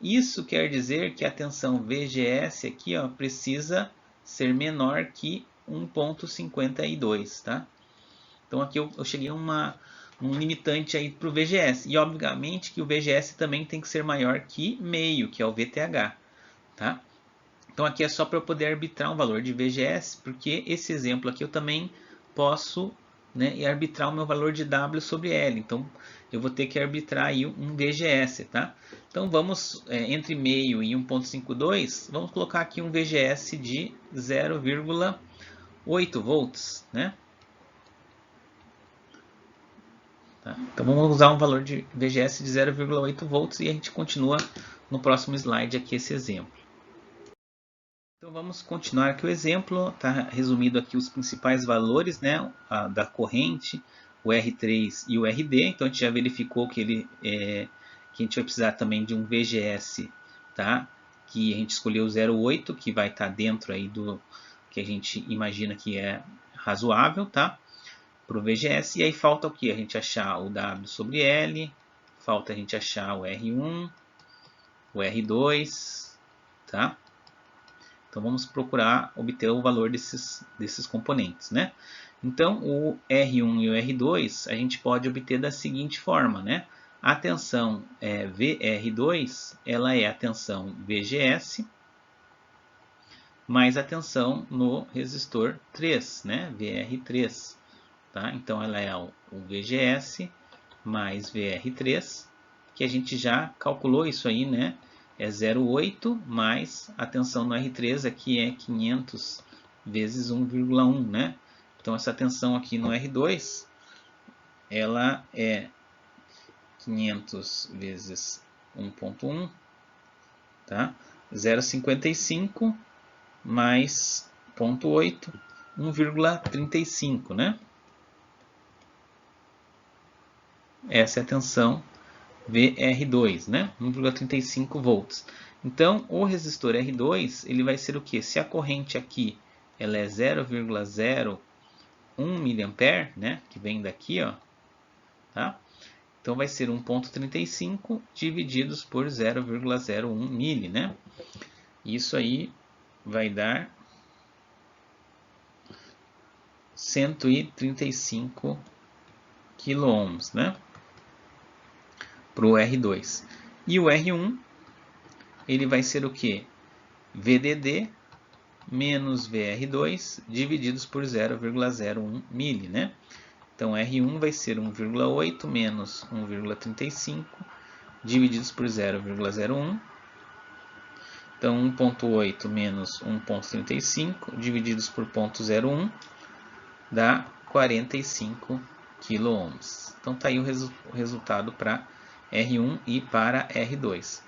Isso quer dizer que a tensão VGS aqui, ó, precisa ser menor que 1.52, tá? Então aqui eu cheguei a um limitante aí para o VGS. E obviamente que o VGS também tem que ser maior que meio, que é o VTH, tá? Então aqui é só para eu poder arbitrar um valor de VGS, porque esse exemplo aqui eu também posso, né, arbitrar o meu valor de W sobre L. Então eu vou ter que arbitrar aí um VGS, tá? Então vamos, entre meio e 1.52, vamos colocar aqui um VGS de 0,8 volts, né? Tá? Então vamos usar um valor de VGS de 0,8 volts e a gente continua no próximo slide aqui esse exemplo. Então vamos continuar aqui o exemplo, está resumido aqui os principais valores, né, da corrente, o R3 e o RD. Então a gente já verificou que que a gente vai precisar também de um VGS, tá? Que a gente escolheu 0,8, que vai estar dentro aí do que a gente imagina que é razoável, tá? Para o VGS, e aí falta o que? A gente achar o W sobre L, falta a gente achar o R1, o R2, tá? Então vamos procurar obter o valor desses componentes, né? Então o R1 e o R2 a gente pode obter da seguinte forma, né? A tensão VR2 ela é a tensão VGS mais a tensão no resistor 3, né? VR3. Tá? Então ela é o VGS mais VR3, que a gente já calculou isso aí, né? É 0,8 mais a tensão no R3 aqui é 500 vezes 1,1, né? Então essa tensão aqui no R2, ela é 500 vezes 1,1, tá? 0,55 mais 0,8, 1,35, né? Essa é a tensão VR2, né? 1,35 volts. Então, o resistor R2, ele vai ser o quê? Se a corrente aqui ela é 0,01 mA, né? Que vem daqui, ó, tá? Então, vai ser 1,35 divididos por 0,01 mili, né? Isso aí vai dar 135 kΩ, né? Para o R2. E o R1, ele vai ser o que? VDD menos VR2 divididos por 0,01 mili, né? Então, R1 vai ser 1,8 menos 1,35 divididos por 0,01. Então, 1,8 menos 1,35 divididos por 0,01 dá 45 kΩ. Então, está aí o resultado para R1 e para R2.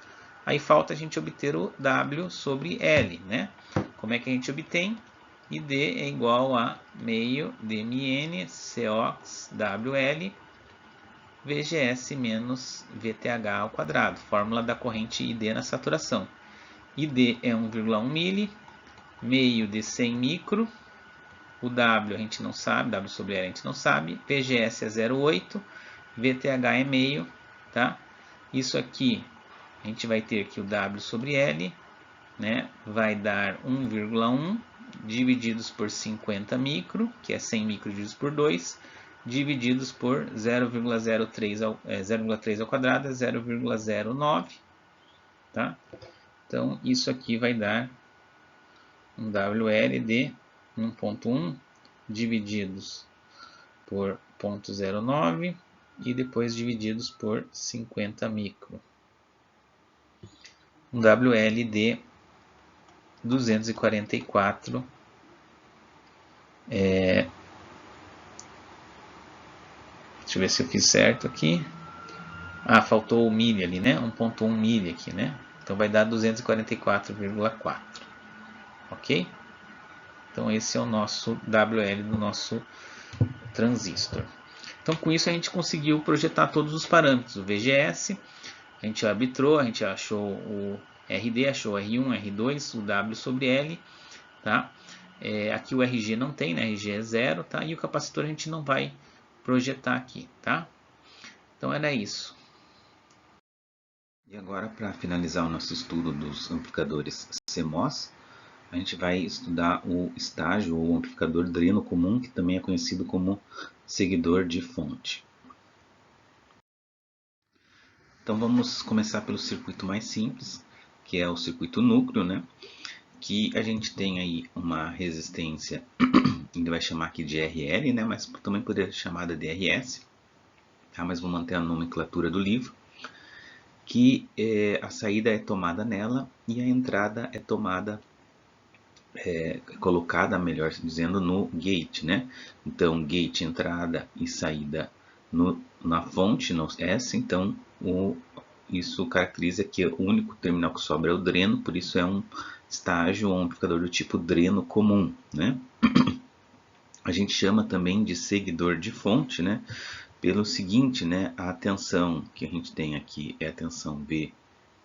Aí falta a gente obter o W sobre L, né? Como é que a gente obtém? ID é igual a meio dmn cox WL VGS menos VTH ao quadrado. Fórmula da corrente ID na saturação. ID é 1,1 mili, meio de 100 micro. O W a gente não sabe, W sobre L a gente não sabe. VGS é 0,8, VTH é meio, tá? Isso aqui a gente vai ter que o W sobre L, né, vai dar 1,1 divididos por 50 micro, que é 100 micro divididos por 2, divididos por 0,03 ao quadrado, é 0,09, tá? Então, isso aqui vai dar um WL de 1,1 divididos por 0,09 e depois divididos por 50 micro. Um WL de 244 deixa eu ver se eu fiz certo aqui. Faltou o milli ali, né? 1,1 milli aqui, né? Então vai dar 244,4. Ok? Então esse é o nosso WL do nosso transistor. Então com isso a gente conseguiu projetar todos os parâmetros. O VGS, a gente arbitrou, a gente achou o RD, achou o R1, R2, o W sobre L, tá? Aqui o RG não tem, né? RG é 0, tá? E o capacitor a gente não vai projetar aqui, tá? Então era isso. E agora, para finalizar o nosso estudo dos amplificadores CMOS, a gente vai estudar o estágio ou amplificador dreno comum, que também é conhecido como seguidor de fonte. Então vamos começar pelo circuito mais simples, que é o circuito núcleo, né? Que a gente tem aí uma resistência, ele vai chamar aqui de RL, né? Mas também poderia ser chamada de RS, tá? Mas vou manter a nomenclatura do livro, que a saída é tomada nela e a entrada é tomada, colocada, melhor dizendo, no gate, né? Então, gate, entrada e saída na fonte, no S, então isso caracteriza que o único terminal que sobra é o dreno, por isso é um estágio ou um amplificador do tipo dreno comum, né? A gente chama também de seguidor de fonte, né? Pelo seguinte, né? A tensão que a gente tem aqui é a tensão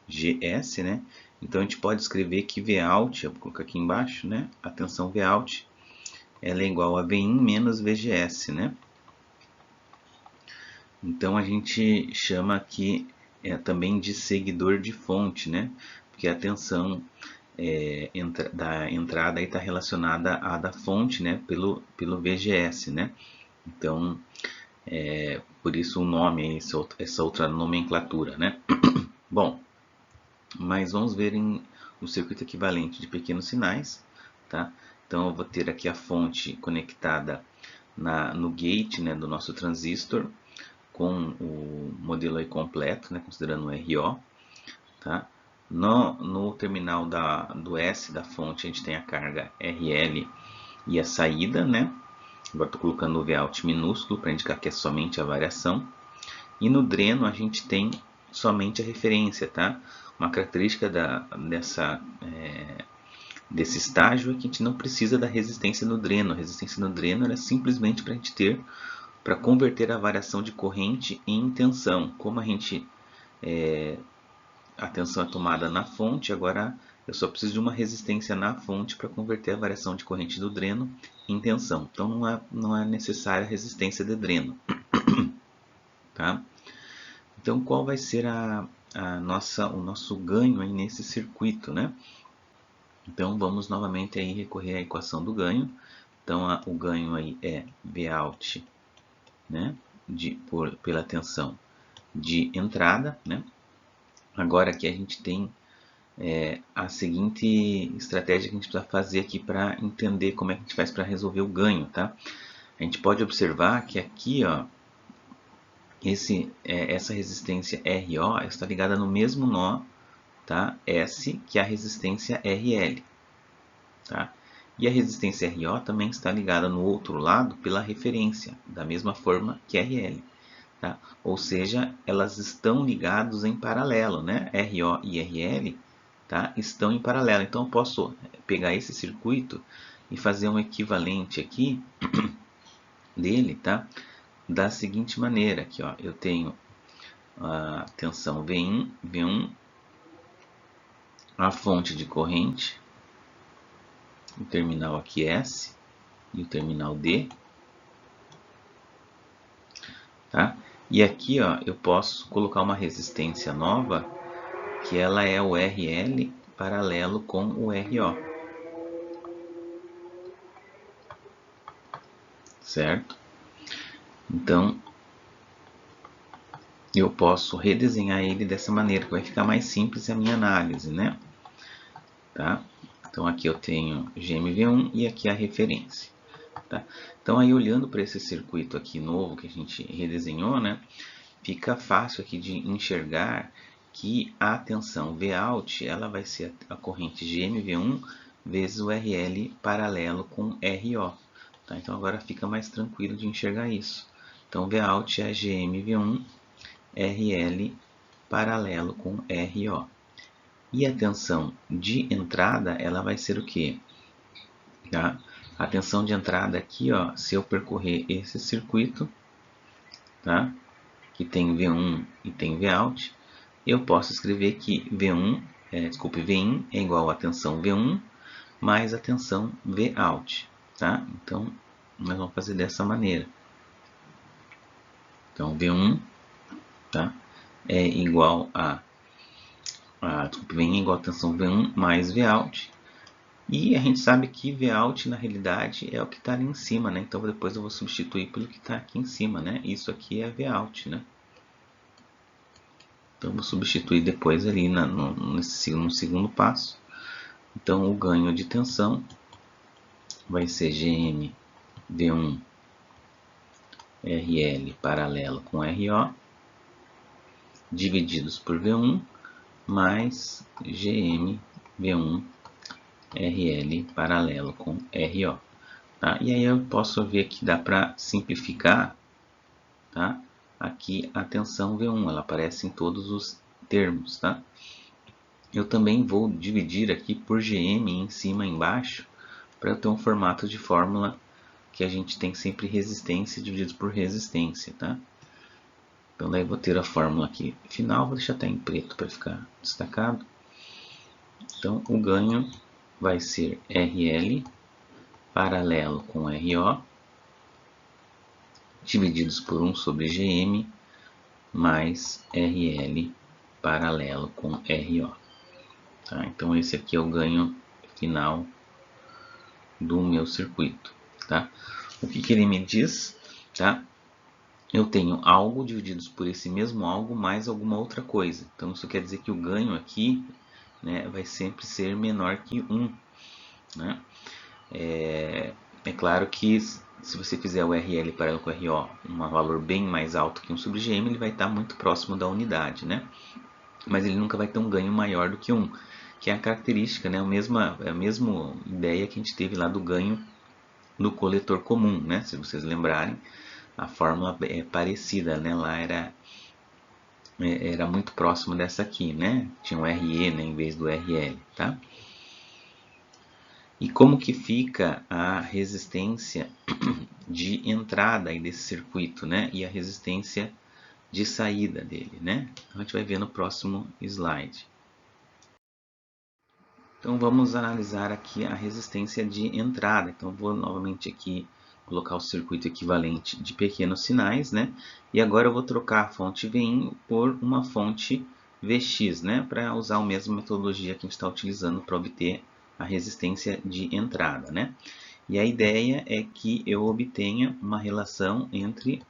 VGS, né? Então a gente pode escrever que Vout, eu vou colocar aqui embaixo, né? A tensão Vout ela é igual a Vin menos VGS, né? Então a gente chama aqui também de seguidor de fonte, né? Porque a tensão da entrada está relacionada à da fonte, né? Pelo VGS, né? Então por isso o nome, essa outra nomenclatura, né? Bom, mas vamos ver o circuito equivalente de pequenos sinais, tá? Então eu vou ter aqui a fonte conectada no gate, né, do nosso transistor, com o modelo aí completo, né, considerando o RO. Tá? No terminal do S da fonte, a gente tem a carga RL e a saída, né? Agora estou colocando o Vout minúsculo para indicar que é somente a variação. E no dreno a gente tem somente a referência, tá? Uma característica desse estágio é que a gente não precisa da resistência no dreno. A resistência no dreno é simplesmente para a gente ter, para converter a variação de corrente em tensão. Como a tensão é tomada na fonte, agora eu só preciso de uma resistência na fonte para converter a variação de corrente do dreno em tensão. Então não é necessária a resistência de dreno. Tá? Então qual vai ser o nosso ganho aí nesse circuito, né? Então vamos novamente aí recorrer à equação do ganho. Então o ganho aí é Vout, né, pela tensão de entrada, né? Agora aqui a gente tem a seguinte estratégia que a gente precisa fazer aqui para entender como é que a gente faz para resolver o ganho, tá? A gente pode observar que aqui, ó, essa resistência RO está ligada no mesmo nó, tá? S, que a resistência RL, tá? E a resistência RO também está ligada no outro lado pela referência, da mesma forma que RL. Tá? Ou seja, elas estão ligadas em paralelo, né? RO e RL, tá? Estão em paralelo. Então eu posso pegar esse circuito e fazer um equivalente aqui dele, tá? Da seguinte maneira, aqui, ó, eu tenho a tensão V1, a fonte de corrente, o terminal aqui S e o terminal D, tá? E aqui, ó, eu posso colocar uma resistência nova, que ela é o RL paralelo com o RO, certo? Então, eu posso redesenhar ele dessa maneira, que vai ficar mais simples a minha análise, né? Tá? Então, aqui eu tenho GMV1 e aqui a referência. Tá? Então, aí olhando para esse circuito aqui novo que a gente redesenhou, né? Fica fácil aqui de enxergar que a tensão Vout ela vai ser a corrente GMV1 vezes o RL paralelo com RO. Tá? Então agora fica mais tranquilo de enxergar isso. Então Vout é GMV1 RL paralelo com RO. E a tensão de entrada ela vai ser o que? Tá? A tensão de entrada aqui, ó, se eu percorrer esse circuito, tá? Que tem V1 e tem Vout, eu posso escrever que Vin é igual a tensão V1 mais a tensão Vout, tá? Então, nós vamos fazer dessa maneira. Então, V1, tá? É igual Vin é igual a tensão V1 mais Vout. E a gente sabe que Vout, na realidade, é o que está ali em cima, né? Então, depois eu vou substituir pelo que está aqui em cima, né? Isso aqui é Vout, né? Então, vou substituir depois ali no segundo passo. Então, o ganho de tensão vai ser GM V1 RL paralelo com RO, divididos por V1, mais GM V1 RL paralelo com RO. Tá? E aí eu posso ver que dá para simplificar, tá? Aqui a tensão V1, ela aparece em todos os termos, tá? Eu também vou dividir aqui por GM em cima e embaixo, para eu ter um formato de fórmula que a gente tem sempre resistência dividido por resistência, tá? Então daí vou ter a fórmula aqui final, vou deixar até em preto para ficar destacado. Então o ganho vai ser RL paralelo com RO, divididos por 1 sobre GM, mais RL paralelo com RO. Tá? Então esse aqui é o ganho final do meu circuito. Tá? O que ele me diz? Tá? Eu tenho algo divididos por esse mesmo algo mais alguma outra coisa. Então isso quer dizer que o ganho aqui, né, vai sempre ser menor que 1. Né? É claro que se você fizer o RL paralelo com o RO, um valor bem mais alto que 1 sobre GM, ele vai estar muito próximo da unidade, né? Mas ele nunca vai ter um ganho maior do que 1, que é a característica, né? É a mesma ideia que a gente teve lá do ganho do coletor comum, né? Se vocês lembrarem, a fórmula é parecida, né? Lá era muito próximo dessa aqui, né? Tinha um RE, né, em vez do RL, tá? E como que fica a resistência de entrada aí desse circuito, né? E a resistência de saída dele, né? A gente vai ver no próximo slide. Então vamos analisar aqui a resistência de entrada. Então vou novamente aqui colocar o circuito equivalente de pequenos sinais, né? E agora eu vou trocar a fonte Vin por uma fonte Vx, né? Para usar a mesma metodologia que a gente está utilizando para obter a resistência de entrada, né? E a ideia é que eu obtenha uma relação entre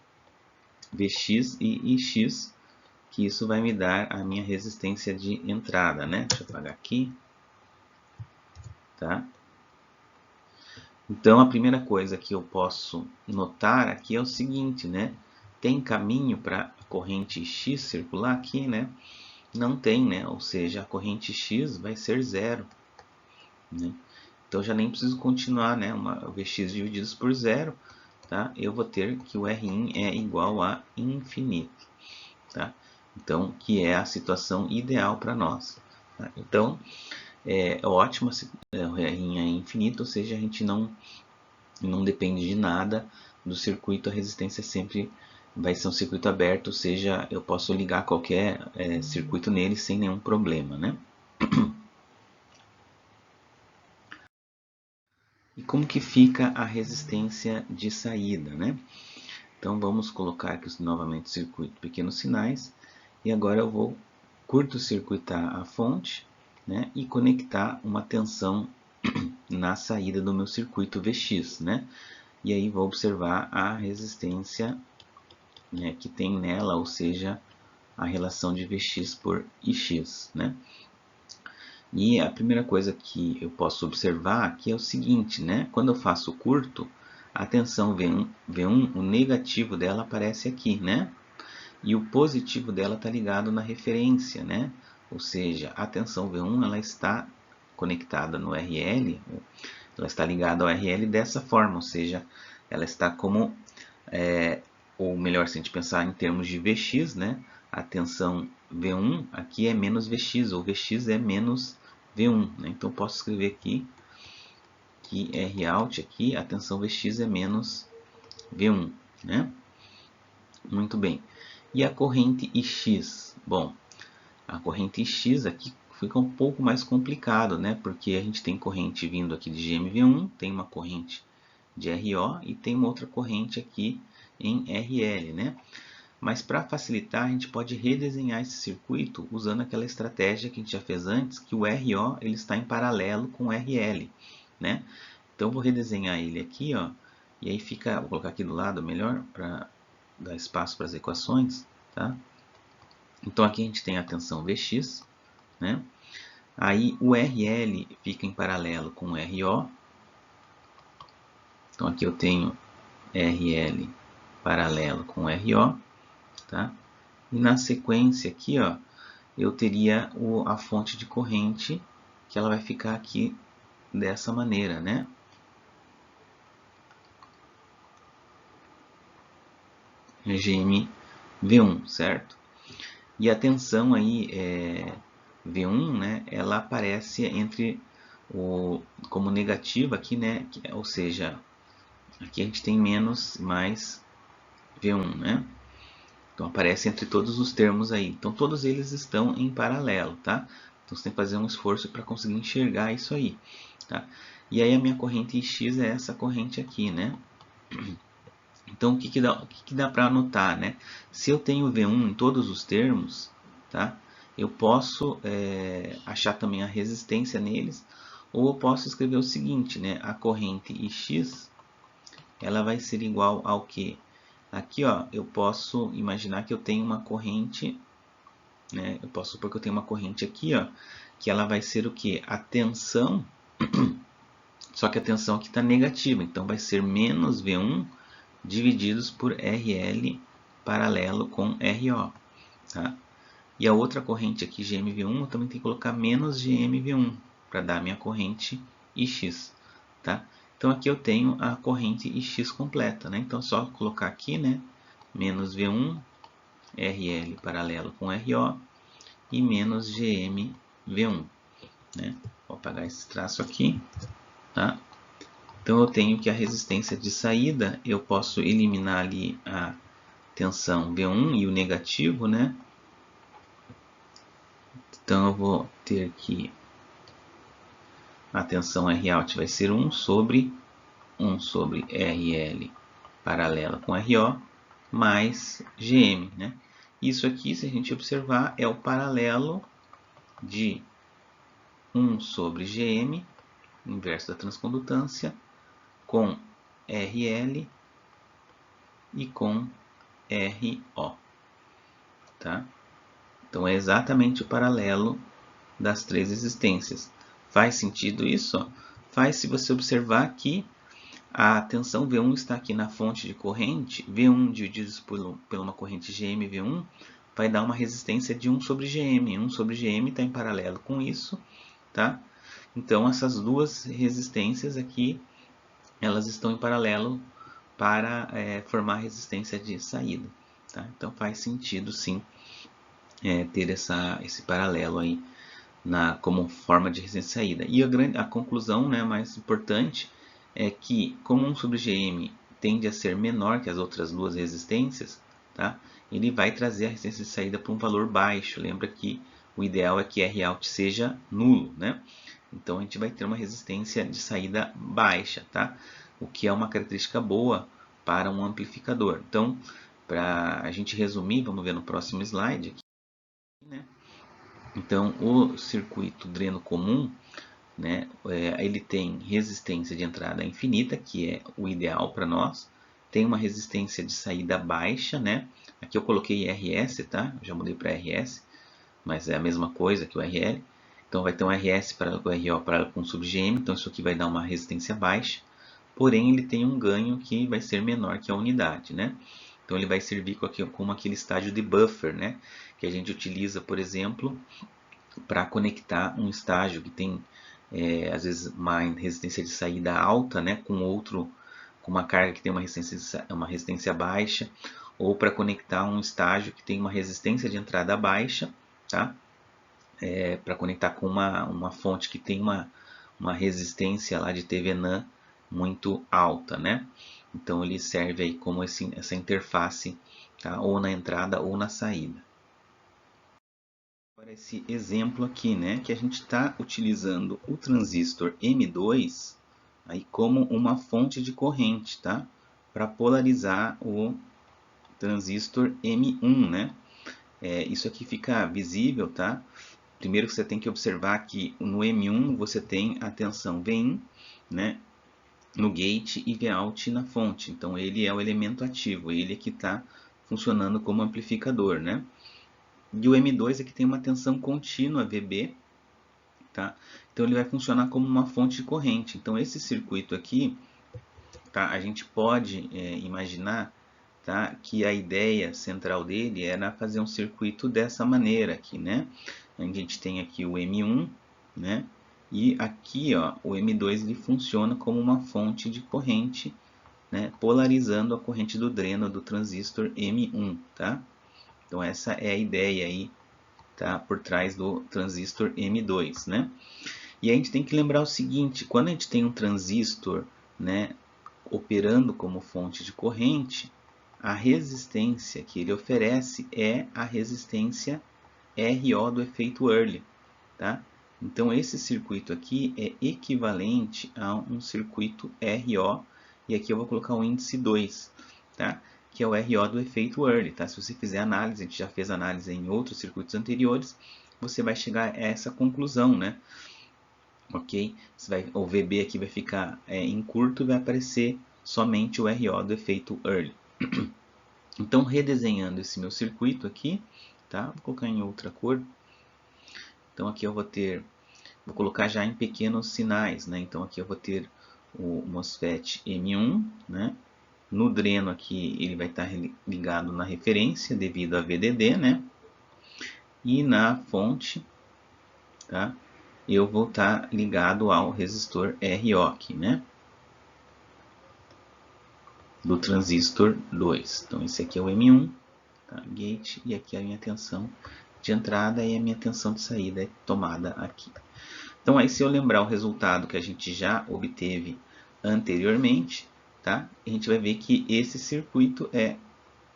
Vx e Ix, que isso vai me dar a minha resistência de entrada, né? Deixa eu apagar aqui. Tá? Então, a primeira coisa que eu posso notar aqui é o seguinte, né? Tem caminho para a corrente X circular aqui, né? Não tem, né? Ou seja, a corrente X vai ser zero, né? Então, já nem preciso continuar, né? Vx divididos por zero, tá? Eu vou ter que o Rin é igual a infinito, tá? Então, que é a situação ideal para nós. Tá? Então, é ótimo se o Rin é infinito, ou seja, a gente não depende de nada do circuito, a resistência sempre vai ser um circuito aberto, ou seja, eu posso ligar qualquer circuito nele sem nenhum problema, né? E como que fica a resistência de saída, né? Então vamos colocar aqui novamente o circuito pequenos sinais, e agora eu vou curto-circuitar a fonte, né? E conectar uma tensão na saída do meu circuito Vx, né? E aí vou observar a resistência, né, que tem nela, ou seja, a relação de Vx por Ix, né? E a primeira coisa que eu posso observar aqui é o seguinte, né? Quando eu faço curto, a tensão V1, o negativo dela aparece aqui, né? E o positivo dela está ligado na referência, né? Ou seja, a tensão V1 ela está conectada no RL, ela está ligada ao RL dessa forma, ou seja, ela está como, ou melhor, se a gente pensar em termos de Vx, né? A tensão V1 aqui é menos Vx, ou Vx é menos V1, né? Então posso escrever aqui que Rout aqui, a tensão Vx é menos V1, né? Muito bem. E a corrente Ix? Bom, a corrente Ix aqui fica um pouco mais complicado, né? Porque a gente tem corrente vindo aqui de GMV1, tem uma corrente de RO e tem uma outra corrente aqui em RL, né? Mas para facilitar, a gente pode redesenhar esse circuito usando aquela estratégia que a gente já fez antes, que o RO ele está em paralelo com o RL, né? Então, vou redesenhar ele aqui, ó, e aí fica, vou colocar aqui do lado melhor, para dar espaço para as equações, tá? Então, aqui a gente tem a tensão Vx, né? Aí, o RL fica em paralelo com o RO. Então, aqui eu tenho RL paralelo com o RO, tá? E na sequência aqui, ó, eu teria a fonte de corrente, que ela vai ficar aqui dessa maneira, né? GMV1, certo? E a tensão aí V1, né, ela aparece entre como negativa aqui, né, ou seja, aqui a gente tem menos mais V1, né? Então aparece entre todos os termos aí. Então todos eles estão em paralelo, tá? Então você tem que fazer um esforço para conseguir enxergar isso aí, tá? E aí a minha corrente X é essa corrente aqui, né? Então o que dá para anotar, né? Se eu tenho V1 em todos os termos, tá? Eu posso achar também a resistência neles, ou eu posso escrever o seguinte, né? A corrente Ix, ela vai ser igual ao que? Aqui, ó, eu posso imaginar que eu tenho uma corrente, né? Eu posso supor que eu tenho uma corrente aqui, ó, que ela vai ser o que? A tensão Só que a tensão aqui está negativa, então vai ser menos V1 divididos por RL paralelo com RO. Tá? E a outra corrente aqui, GMV1, eu também tenho que colocar menos GMV1 para dar a minha corrente IX. Tá? Então aqui eu tenho a corrente IX completa. Né? Então é só colocar aqui, né? Menos V1, RL paralelo com RO e menos GMV1. Né? Vou apagar esse traço aqui. Tá? Então eu tenho que a resistência de saída, eu posso eliminar ali a tensão V1 e o negativo, né? Então eu vou ter que a tensão Rout vai ser 1 sobre RL paralela com RO mais GM, né? Isso aqui, se a gente observar, é o paralelo de 1 sobre GM, inverso da transcondutância, com RL e com RO. Tá? Então é exatamente o paralelo das três existências. Faz sentido isso? Faz se você observar que a tensão V1 está aqui na fonte de corrente, V1 dividido por uma corrente GMV1 vai dar uma resistência de 1 sobre GM. 1 sobre GM está em paralelo com isso. Tá? Então essas duas resistências aqui, elas estão em paralelo para formar a resistência de saída. Tá? Então faz sentido sim ter esse paralelo aí como forma de resistência de saída. E a conclusão, né, mais importante é que como 1 sobre GM tende a ser menor que as outras duas resistências, tá? Ele vai trazer a resistência de saída para um valor baixo. Lembra que o ideal é que Rout seja nulo, né? Então a gente vai ter uma resistência de saída baixa, tá? O que é uma característica boa para um amplificador. Então, para a gente resumir, vamos ver no próximo slide aqui, né? Então, o circuito dreno comum, né, ele tem resistência de entrada infinita, que é o ideal para nós. Tem uma resistência de saída baixa, né? Aqui eu coloquei RS, tá? Já mudei para RS, mas é a mesma coisa que o RL. Então vai ter um RS para o RO para com sub-GM, então isso aqui vai dar uma resistência baixa. Porém, ele tem um ganho que vai ser menor que a unidade, né? Então ele vai servir como aquele estágio de buffer, né? Que a gente utiliza, por exemplo, para conectar um estágio que tem às vezes uma resistência de saída alta, né, com uma carga que tem uma resistência baixa, ou para conectar um estágio que tem uma resistência de entrada baixa, tá? Para conectar com uma fonte que tem uma resistência lá de TVNAN muito alta, né? Então ele serve aí como essa interface, tá? Ou na entrada ou na saída. Agora esse exemplo aqui, né, que a gente está utilizando o transistor M2 aí como uma fonte de corrente, tá? Para polarizar o transistor M1, né? Isso aqui fica visível, tá? Primeiro você tem que observar que no M1 você tem a tensão Vin, né, no gate e Vout na fonte. Então ele é o elemento ativo, ele é que está funcionando como amplificador, né? E o M2 aqui tem uma tensão contínua VB, tá? Então ele vai funcionar como uma fonte de corrente. Então esse circuito aqui, tá, a gente pode imaginar, tá, que a ideia central dele era fazer um circuito dessa maneira aqui, né? A gente tem aqui o M1, né? E aqui, ó, o M2 ele funciona como uma fonte de corrente, né, polarizando a corrente do dreno do transistor M1, tá? Então essa é a ideia aí, tá, por trás do transistor M2, né? E a gente tem que lembrar o seguinte, quando a gente tem um transistor, né, operando como fonte de corrente, a resistência que ele oferece é a resistência RO do efeito Early, tá? Então esse circuito aqui é equivalente a um circuito RO, e aqui eu vou colocar o índice 2, tá? Que é o RO do efeito Early, tá? Se você fizer análise, a gente já fez análise em outros circuitos anteriores, você vai chegar a essa conclusão, né? Ok? O VB aqui vai ficar em curto e vai aparecer somente o RO do efeito Early. Então, redesenhando esse meu circuito aqui, tá? Vou colocar em outra cor. Então, aqui eu vou colocar já em pequenos sinais, né? Então, aqui eu vou ter o MOSFET M1, né? No dreno aqui ele vai estar ligado na referência devido a VDD, né? E na fonte, tá? Eu vou estar ligado ao resistor RO aqui, né? Do transistor 2. Então esse aqui é o M1, tá? Gate, e aqui é a minha tensão de entrada e a minha tensão de saída é tomada aqui. Então aí se eu lembrar o resultado que a gente já obteve anteriormente, tá? A gente vai ver que esse circuito é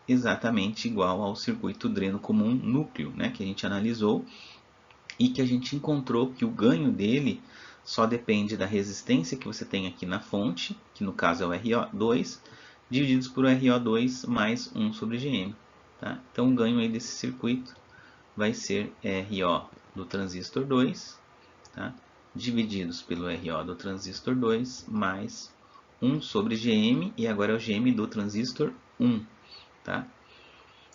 exatamente igual ao circuito dreno comum núcleo, né? Que a gente analisou e que a gente encontrou que o ganho dele só depende da resistência que você tem aqui na fonte, que no caso é o RO2, divididos por RO2 mais 1 sobre GM. Tá? Então o ganho aí desse circuito vai ser RO do transistor 2, tá? Divididos pelo RO do transistor 2 mais 1 sobre GM, e agora é o GM do transistor 1. Tá?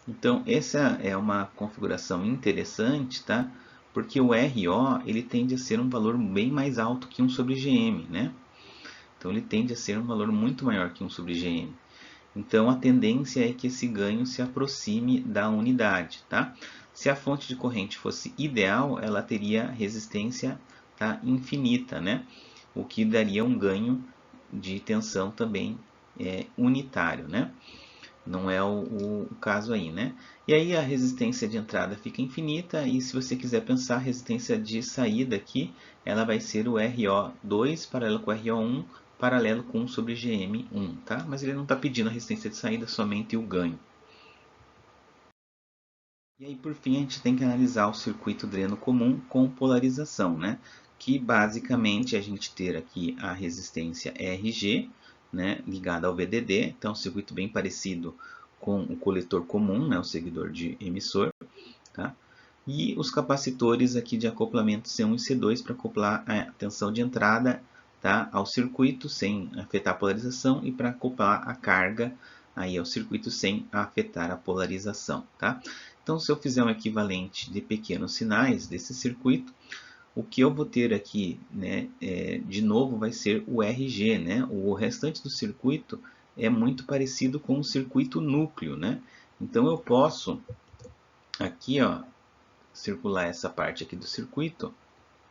Então essa é uma configuração interessante, tá? Porque o RO ele tende a ser um valor bem mais alto que 1 sobre GM, né? Então ele tende a ser um valor muito maior que 1 sobre GM. Então a tendência é que esse ganho se aproxime da unidade, tá? Se a fonte de corrente fosse ideal, ela teria resistência, tá, infinita, né? O que daria um ganho de tensão também unitário, né? Não é o caso aí, né? E aí a resistência de entrada fica infinita, e se você quiser pensar a resistência de saída aqui, ela vai ser o RO2 paralelo com o RO1 paralelo com 1 sobre GM1, tá? Mas ele não está pedindo a resistência de saída, somente o ganho. E aí por fim a gente tem que analisar o circuito dreno comum com polarização, né? Que basicamente a gente ter aqui a resistência RG, né, ligada ao VDD, então é um circuito bem parecido com o coletor comum, né, o seguidor de emissor, tá? E os capacitores aqui de acoplamento C1 e C2 para acoplar a tensão de entrada, tá, ao circuito sem afetar a polarização, e para acoplar a carga aí ao circuito sem afetar a polarização, tá? Então, se eu fizer um equivalente de pequenos sinais desse circuito, o que eu vou ter aqui, né, de novo, vai ser o RG, né? O restante do circuito é muito parecido com o circuito núcleo, né? Então, eu posso aqui, ó, circular essa parte aqui do circuito,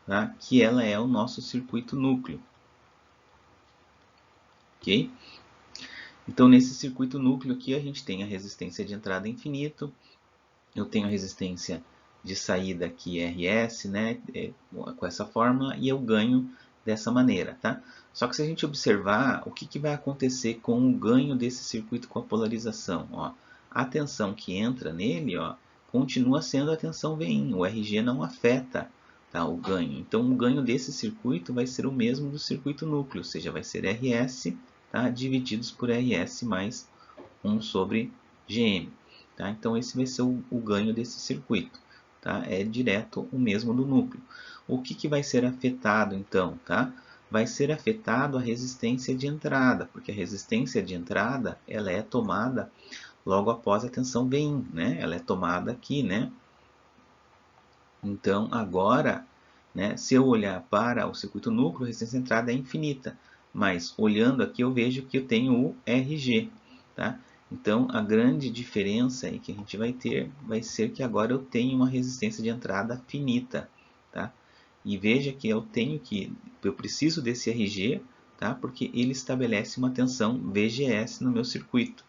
tá? Que ela é o nosso circuito núcleo, ok? Então, nesse circuito núcleo aqui, a gente tem a resistência de entrada infinito, eu tenho a resistência de saída aqui RS, né, com essa fórmula, e eu ganho dessa maneira, tá? Só que se a gente observar, o que vai acontecer com o ganho desse circuito com a polarização? Ó, a tensão que entra nele, ó, continua sendo a tensão Vin, o RG não afeta, tá, o ganho. Então o ganho desse circuito vai ser o mesmo do circuito núcleo, ou seja, vai ser RS, tá, divididos por RS mais 1 sobre GM. Tá? Então esse vai ser o ganho desse circuito. Tá? É direto o mesmo do núcleo. O que vai ser afetado então? Tá? Vai ser afetado a resistência de entrada, porque a resistência de entrada ela é tomada logo após a tensão Vin, né? Ela é tomada aqui, né? Então agora, né, se eu olhar para o circuito núcleo, a resistência de entrada é infinita, mas olhando aqui eu vejo que eu tenho o RG, tá? Então, a grande diferença aí que a gente vai ter vai ser que agora eu tenho uma resistência de entrada finita, tá? E veja que eu preciso desse RG, tá? Porque ele estabelece uma tensão VGS no meu circuito,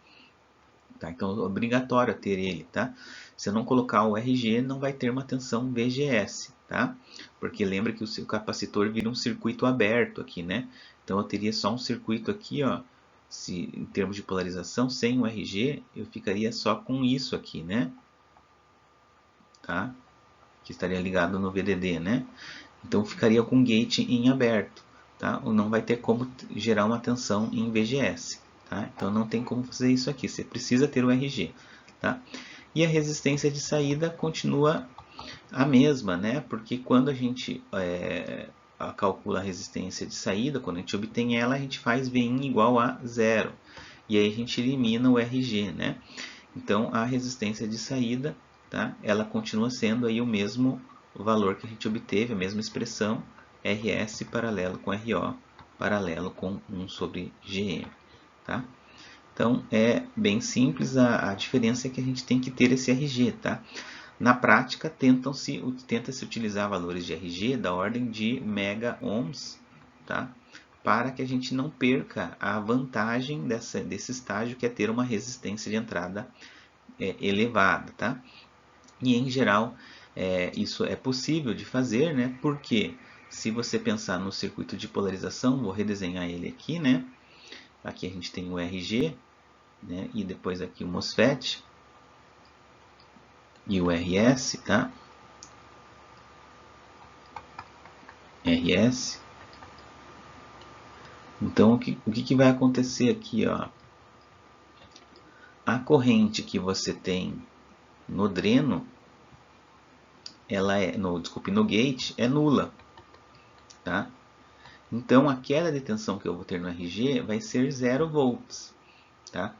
tá? Então, é obrigatório ter ele, tá? Se eu não colocar o RG, não vai ter uma tensão VGS, tá? Porque lembra que o seu capacitor vira um circuito aberto aqui, né? Então, eu teria só um circuito aqui, ó. Se, em termos de polarização, sem o RG, eu ficaria só com isso aqui, né? Tá? Que estaria ligado no VDD, né? Então, ficaria com o gate em aberto, tá? Ou não vai ter como gerar uma tensão em VGS, tá? Então, não tem como fazer isso aqui. Você precisa ter o RG, tá? E a resistência de saída continua a mesma, né? Porque quando a gente calcula a resistência de saída, quando a gente obtém ela, a gente faz Vin igual a zero. E aí a gente elimina o RG, né? Então a resistência de saída, tá? Ela continua sendo aí o mesmo valor que a gente obteve, a mesma expressão, RS paralelo com RO paralelo com 1 sobre GM. Tá? Então, é bem simples, a diferença é que a gente tem que ter esse RG. Tá? Na prática, tenta-se utilizar valores de RG da ordem de mega ohms, tá? Para que a gente não perca a vantagem desse estágio, que é ter uma resistência de entrada elevada. Tá? E, em geral, isso é possível de fazer, né? Porque se você pensar no circuito de polarização, vou redesenhar ele aqui, né? Aqui a gente tem o RG, né? E depois aqui o MOSFET e o RS, tá? RS. Então, o que vai acontecer aqui, ó? A corrente que você tem no dreno, no gate, é nula, tá? Então, a queda de tensão que eu vou ter no RG vai ser 0 volts, tá?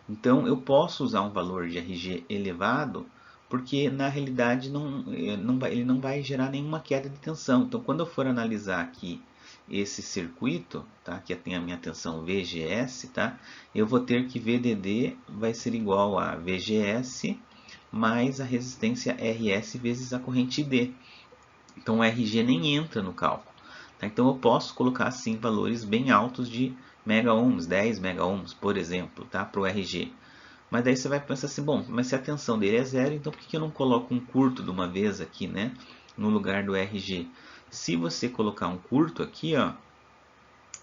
Então, eu posso usar um valor de RG elevado, porque na realidade ele não vai gerar nenhuma queda de tensão. Então, quando eu for analisar aqui esse circuito, tá? Que tem a minha tensão VGS, tá? Eu vou ter que VDD vai ser igual a VGS mais a resistência RS vezes a corrente ID. Então, o RG nem entra no cálculo. Tá? Então, eu posso colocar assim valores bem altos de mega ohms, 10 mega ohms, por exemplo, tá? Para o RG. Mas daí você vai pensar assim, bom, mas se a tensão dele é zero, então por que eu não coloco um curto de uma vez aqui, né? No lugar do RG. Se você colocar um curto aqui, ó,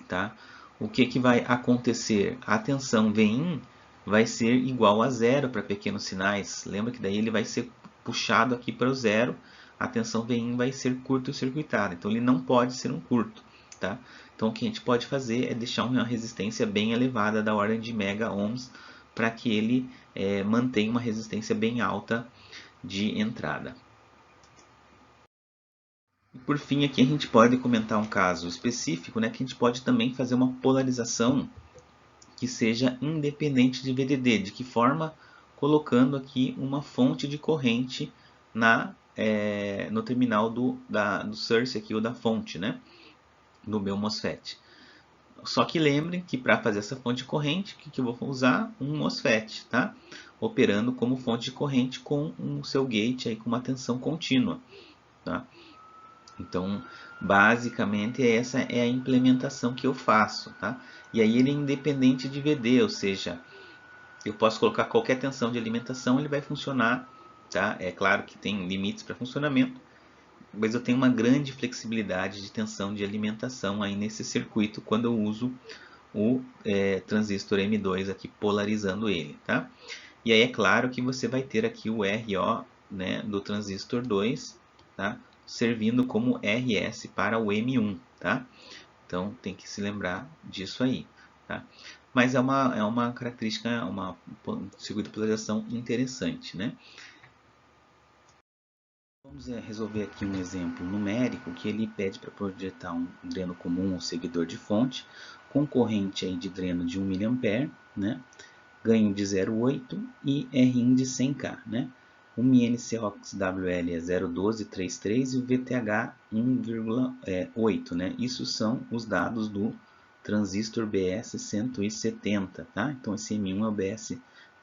tá? O que vai acontecer? A tensão Vin vai ser igual a zero para pequenos sinais. Lembra que daí ele vai ser puxado aqui para o zero. A tensão Vin vai ser curto-circuitada. Então ele não pode ser um curto, tá? Então o que a gente pode fazer é deixar uma resistência bem elevada da ordem de mega ohms para que ele mantenha uma resistência bem alta de entrada. E por fim, aqui a gente pode comentar um caso específico, né, que a gente pode também fazer uma polarização que seja independente de VDD. De que forma? Colocando aqui uma fonte de corrente no terminal do source aqui, ou da fonte, né, do meu MOSFET. Só que lembrem que para fazer essa fonte de corrente, o que eu vou usar? Um MOSFET, tá? Operando como fonte de corrente com o seu gate aí, com uma tensão contínua. Tá? Então, basicamente, essa é a implementação que eu faço. Tá? E aí ele é independente de VD, ou seja, eu posso colocar qualquer tensão de alimentação, ele vai funcionar. Tá? É claro que tem limites para funcionamento, mas eu tenho uma grande flexibilidade de tensão de alimentação aí nesse circuito quando eu uso o transistor M2 aqui, polarizando ele. Tá? E aí é claro que você vai ter aqui o RO, né, do transistor 2, tá? Servindo como RS para o M1. Tá? Então tem que se lembrar disso aí. Tá? Mas é uma característica, um circuito de polarização interessante. Né? Vamos resolver aqui um exemplo numérico que ele pede para projetar um dreno comum ou seguidor de fonte com corrente aí de dreno de 1 mA, né? Ganho de 0,8 e Rin de 100K. Né? O MNCOX WL é 0,1233 e o VTH 1,8. Né? Isso são os dados do transistor BS170. Tá? Então esse M1 é o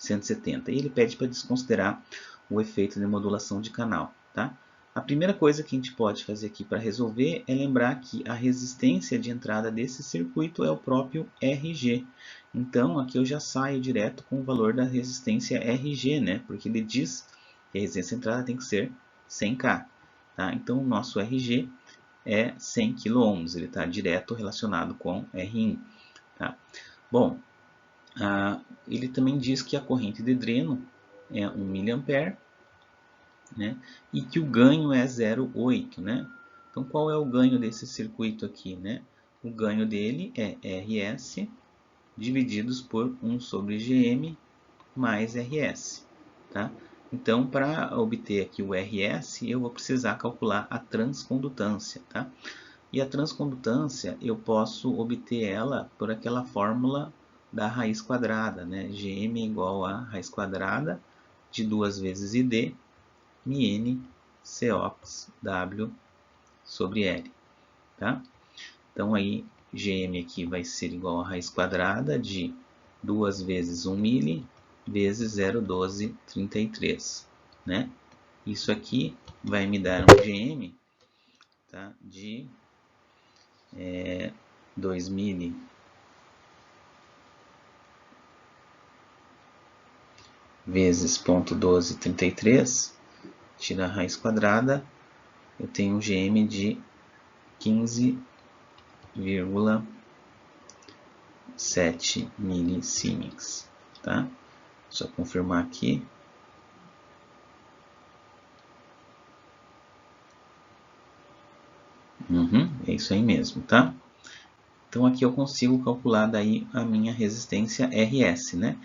BS170. E ele pede para desconsiderar o efeito de modulação de canal. Tá? A primeira coisa que a gente pode fazer aqui para resolver é lembrar que a resistência de entrada desse circuito é o próprio RG. Então, aqui eu já saio direto com o valor da resistência RG, né? Porque ele diz que a resistência de entrada tem que ser 100K. Tá? Então, o nosso RG é 100 kΩ, ele está direto relacionado com Rin. Tá? Bom, ele também diz que a corrente de dreno é 1 mA, né? E que o ganho é 0,8. Né? Então, qual é o ganho desse circuito aqui? Né? O ganho dele é RS divididos por 1 sobre GM mais RS. Tá? Então, para obter aqui o RS, eu vou precisar calcular a transcondutância. Tá? E a transcondutância, eu posso obter ela por aquela fórmula da raiz quadrada. Né? GM é igual a raiz quadrada de 2 vezes ID, N COX W sobre L. Tá? Então, aí GM aqui vai ser igual a raiz quadrada de 2 vezes 1 milli vezes 0,1233, né? Isso aqui vai me dar um GM, tá, de 2 milli vezes 0,1233, tira a raiz quadrada, eu tenho um GM de 15,7 milisiemens, tá? Só confirmar aqui. É isso aí mesmo, tá? Então aqui eu consigo calcular daí a minha resistência RS, né?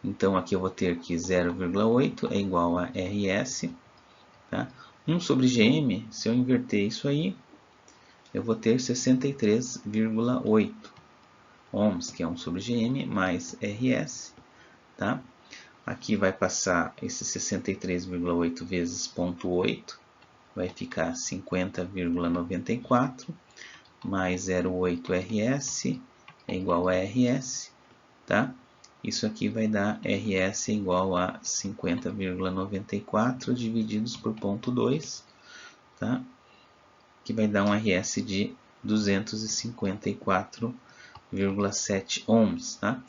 Então aqui eu vou ter que 0,8 é igual a RS, tá? 1 sobre GM, se eu inverter isso aí, eu vou ter 63,8 ohms, que é 1 sobre GM, mais RS, tá? Aqui vai passar esse 63,8 vezes 0,8, vai ficar 50,94, mais 0,8 RS é igual a RS, tá? Isso aqui vai dar RS igual a 50,94 divididos por 0,2, tá? Que vai dar um RS de 254,7 ohms, tá?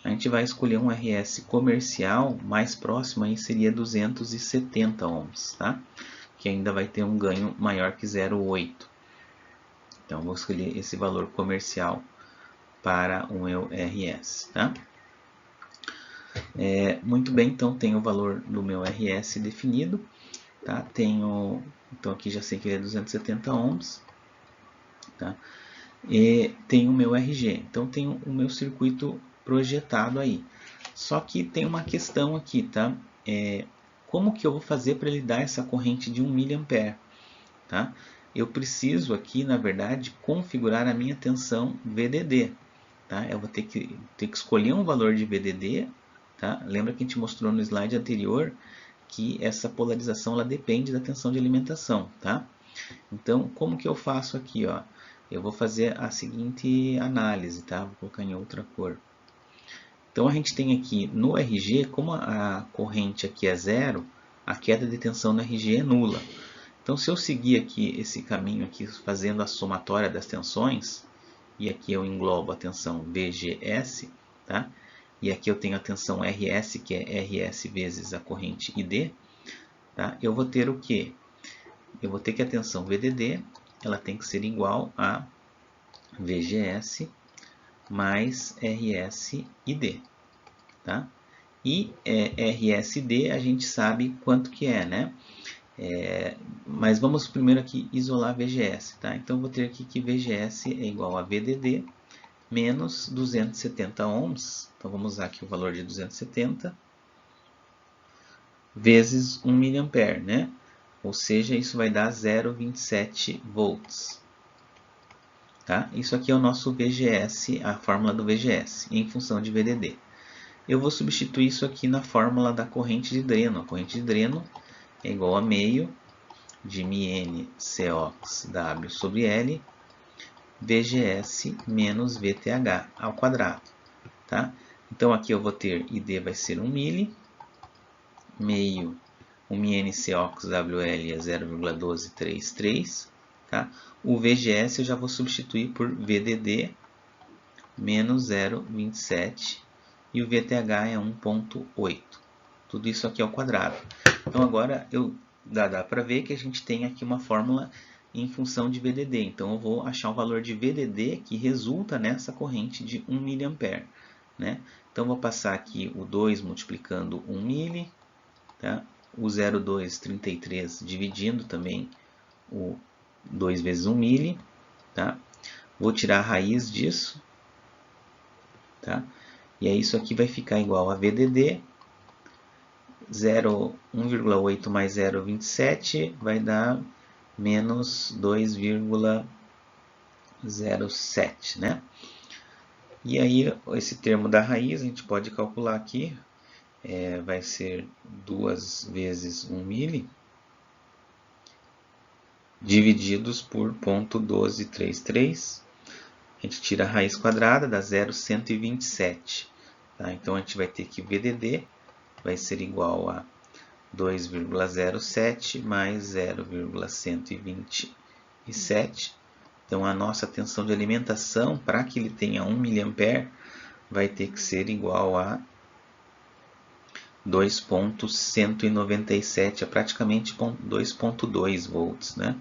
A gente vai escolher um RS comercial, mais próximo aí seria 270 ohms, tá? Que ainda vai ter um ganho maior que 0,8. Então, vou escolher esse valor comercial para o meu RS, tá? Muito bem, então tenho o valor do meu RS definido, tá? Então aqui já sei que ele é 270 ohms, tá? E tenho o meu RG, então tenho o meu circuito projetado aí. Só que tem uma questão aqui, tá? Como que eu vou fazer para ele dar essa corrente de 1 mA, tá? Eu preciso aqui, na verdade, configurar a minha tensão VDD, tá? Eu vou ter que escolher um valor de VDD, tá? Lembra que a gente mostrou no slide anterior que essa polarização ela depende da tensão de alimentação, tá? Então, como que eu faço aqui, ó? Eu vou fazer a seguinte análise, tá? Vou colocar em outra cor. Então, a gente tem aqui no RG, como a corrente aqui é zero, a queda de tensão no RG é nula. Então, se eu seguir aqui esse caminho aqui, fazendo a somatória das tensões, e aqui eu englobo a tensão VGS, tá? E aqui eu tenho a tensão RS, que é RS vezes a corrente ID, tá? Eu vou ter o quê? Eu vou ter que a tensão VDD, ela tem que ser igual a VGS mais RSID, tá? E RSD a gente sabe quanto que é, né? Mas vamos primeiro aqui isolar VGS, tá? Então eu vou ter aqui que VGS é igual a VDD menos 270 ohms, então vamos usar aqui o valor de 270, vezes 1 mA, né? Ou seja, isso vai dar 0,27 volts. Tá? Isso aqui é o nosso VGS, a fórmula do VGS, em função de VDD. Eu vou substituir isso aqui na fórmula da corrente de dreno. A corrente de dreno é igual a meio de μn Cox W sobre L, VGS menos VTH ao quadrado. Tá? Então aqui eu vou ter ID vai ser 1 mili, meio, o μn Cox WL é 0,1233, tá? O VGS eu já vou substituir por VDD menos 0,27 e o VTH é 1,8. Tudo isso aqui ao quadrado. Então agora dá para ver que a gente tem aqui uma fórmula em função de VDD. Então eu vou achar o valor de VDD que resulta nessa corrente de 1 mA. Né? Então vou passar aqui o 2 multiplicando 1 mili, tá? O 0,233 dividindo também o 2 vezes 1 mili. Tá? Vou tirar a raiz disso. Tá? E aí isso aqui vai ficar igual a VDD, 1,8 mais 0,27 vai dar menos 2,07, né? E aí esse termo da raiz a gente pode calcular aqui, vai ser 2 vezes 1 mili divididos por 0,1233, a gente tira a raiz quadrada, dá 0,127. Tá? Então a gente vai ter que VDD vai ser igual a 2,07 mais 0,127. Então a nossa tensão de alimentação, para que ele tenha 1 mA, vai ter que ser igual a 2,197, é praticamente 2,2 volts, né?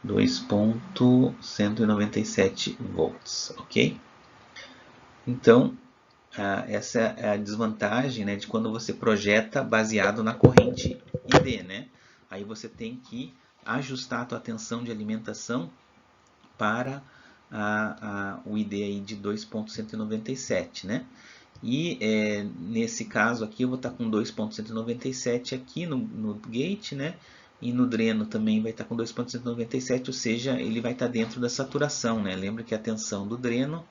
2,197 volts, ok? Então, essa é a desvantagem, né, de quando você projeta baseado na corrente ID, né? Aí você tem que ajustar a tua tensão de alimentação para o ID aí de 2,197, né? E nesse caso aqui eu vou estar com 2,197 aqui no gate, né? E no dreno também vai estar com 2,197, ou seja, ele vai estar dentro da saturação, né? Lembra que a tensão do dreno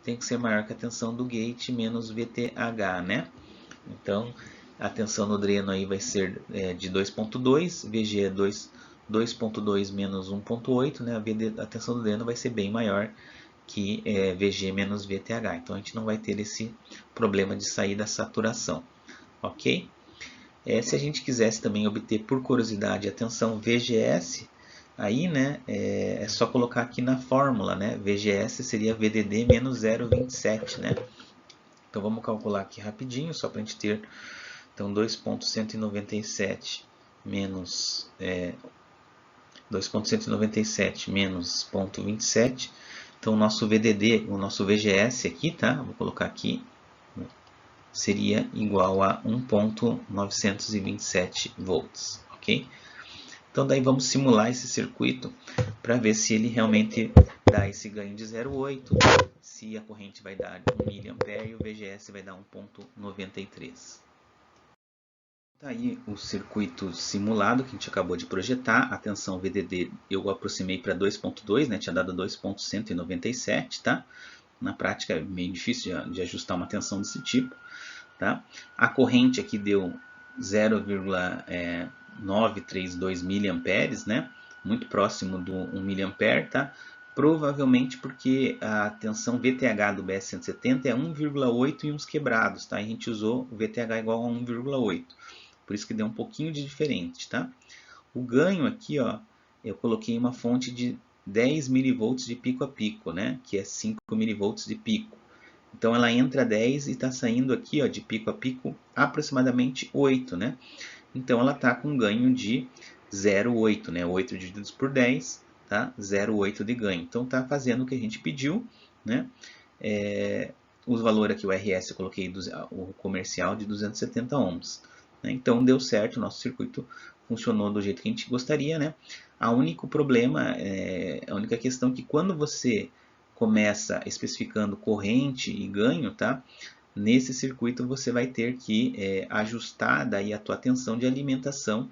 tem que ser maior que a tensão do gate menos VTH, né? Então, a tensão no dreno aí vai ser de 2,2, VG é 2,2 menos 1,8, né? A tensão do dreno vai ser bem maior que VG menos VTH. Então, a gente não vai ter esse problema de sair da saturação, ok? Se a gente quisesse também obter, por curiosidade, a tensão VGS, aí, né, é só colocar aqui na fórmula, né? VGS seria VDD menos 0,27, né? Então vamos calcular aqui rapidinho, só para a gente ter. Então 2,197 menos 2,197 menos 0,27. Então o nosso VDD, o nosso VGS aqui, tá? Vou colocar aqui, seria igual a 1,927 volts, ok? Então daí vamos simular esse circuito para ver se ele realmente dá esse ganho de 0,8, se a corrente vai dar 1 mA e o VGS vai dar 1,93. Tá aí o circuito simulado que a gente acabou de projetar. A tensão VDD eu aproximei para 2,2, né? Tinha dado 2,197, tá? Na prática é meio difícil de ajustar uma tensão desse tipo, tá? A corrente aqui deu 0,932 mA, né? Muito próximo do 1 mA, tá? Provavelmente porque a tensão VTH do BS-170 é 1,8 e uns quebrados, tá? A gente usou o VTH igual a 1,8. Por isso que deu um pouquinho de diferente, tá? O ganho aqui, ó, eu coloquei uma fonte de 10 mV de pico a pico, né? Que é 5 mV de pico. Então ela entra 10 e está saindo aqui, ó, de pico a pico aproximadamente 8, né? Então ela está com um ganho de 0,8, né? 8 divididos por 10, tá? 0,8 de ganho. Então está fazendo o que a gente pediu, né? O valor aqui, o RS, eu coloquei o comercial de 270 ohms. Né? Então deu certo, o nosso circuito funcionou do jeito que a gente gostaria, né? A único problema, a única questão é que quando você começa especificando corrente e ganho, tá? Nesse circuito você vai ter que ajustar daí a tua tensão de alimentação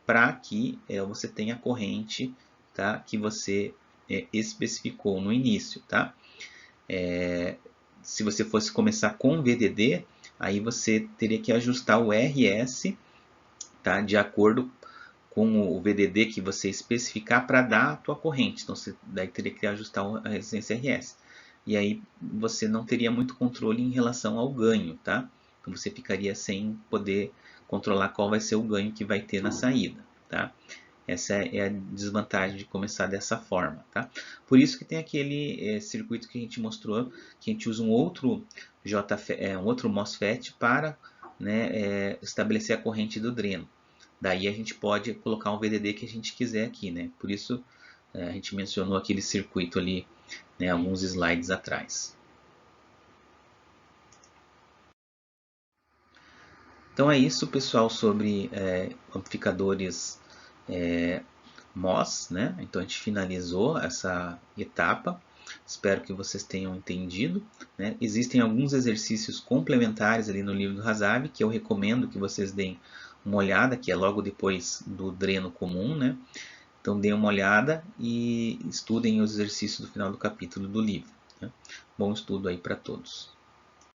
para que você tenha a corrente, tá? Que você especificou no início, tá? Se você fosse começar com VDD, aí você teria que ajustar o RS, tá? De acordo com o VDD que você especificar para dar a tua corrente. Então você daí teria que ajustar a resistência RS. E aí você não teria muito controle em relação ao ganho, tá? Então você ficaria sem poder controlar qual vai ser o ganho que vai ter na saída, tá? Essa é a desvantagem de começar dessa forma, tá? Por isso que tem aquele circuito que a gente mostrou, que a gente usa um outro um outro MOSFET para, né, estabelecer a corrente do dreno. Daí a gente pode colocar um VDD que a gente quiser aqui, né? Por isso a gente mencionou aquele circuito ali, né, alguns slides atrás. Então é isso, pessoal, sobre amplificadores MOS, né? Então a gente finalizou essa etapa. Espero que vocês tenham entendido, né? Existem alguns exercícios complementares ali no livro do Hasabi que eu recomendo que vocês deem uma olhada, que é logo depois do dreno comum, né? Então deem uma olhada e estudem os exercícios do final do capítulo do livro, né? Bom estudo aí para todos.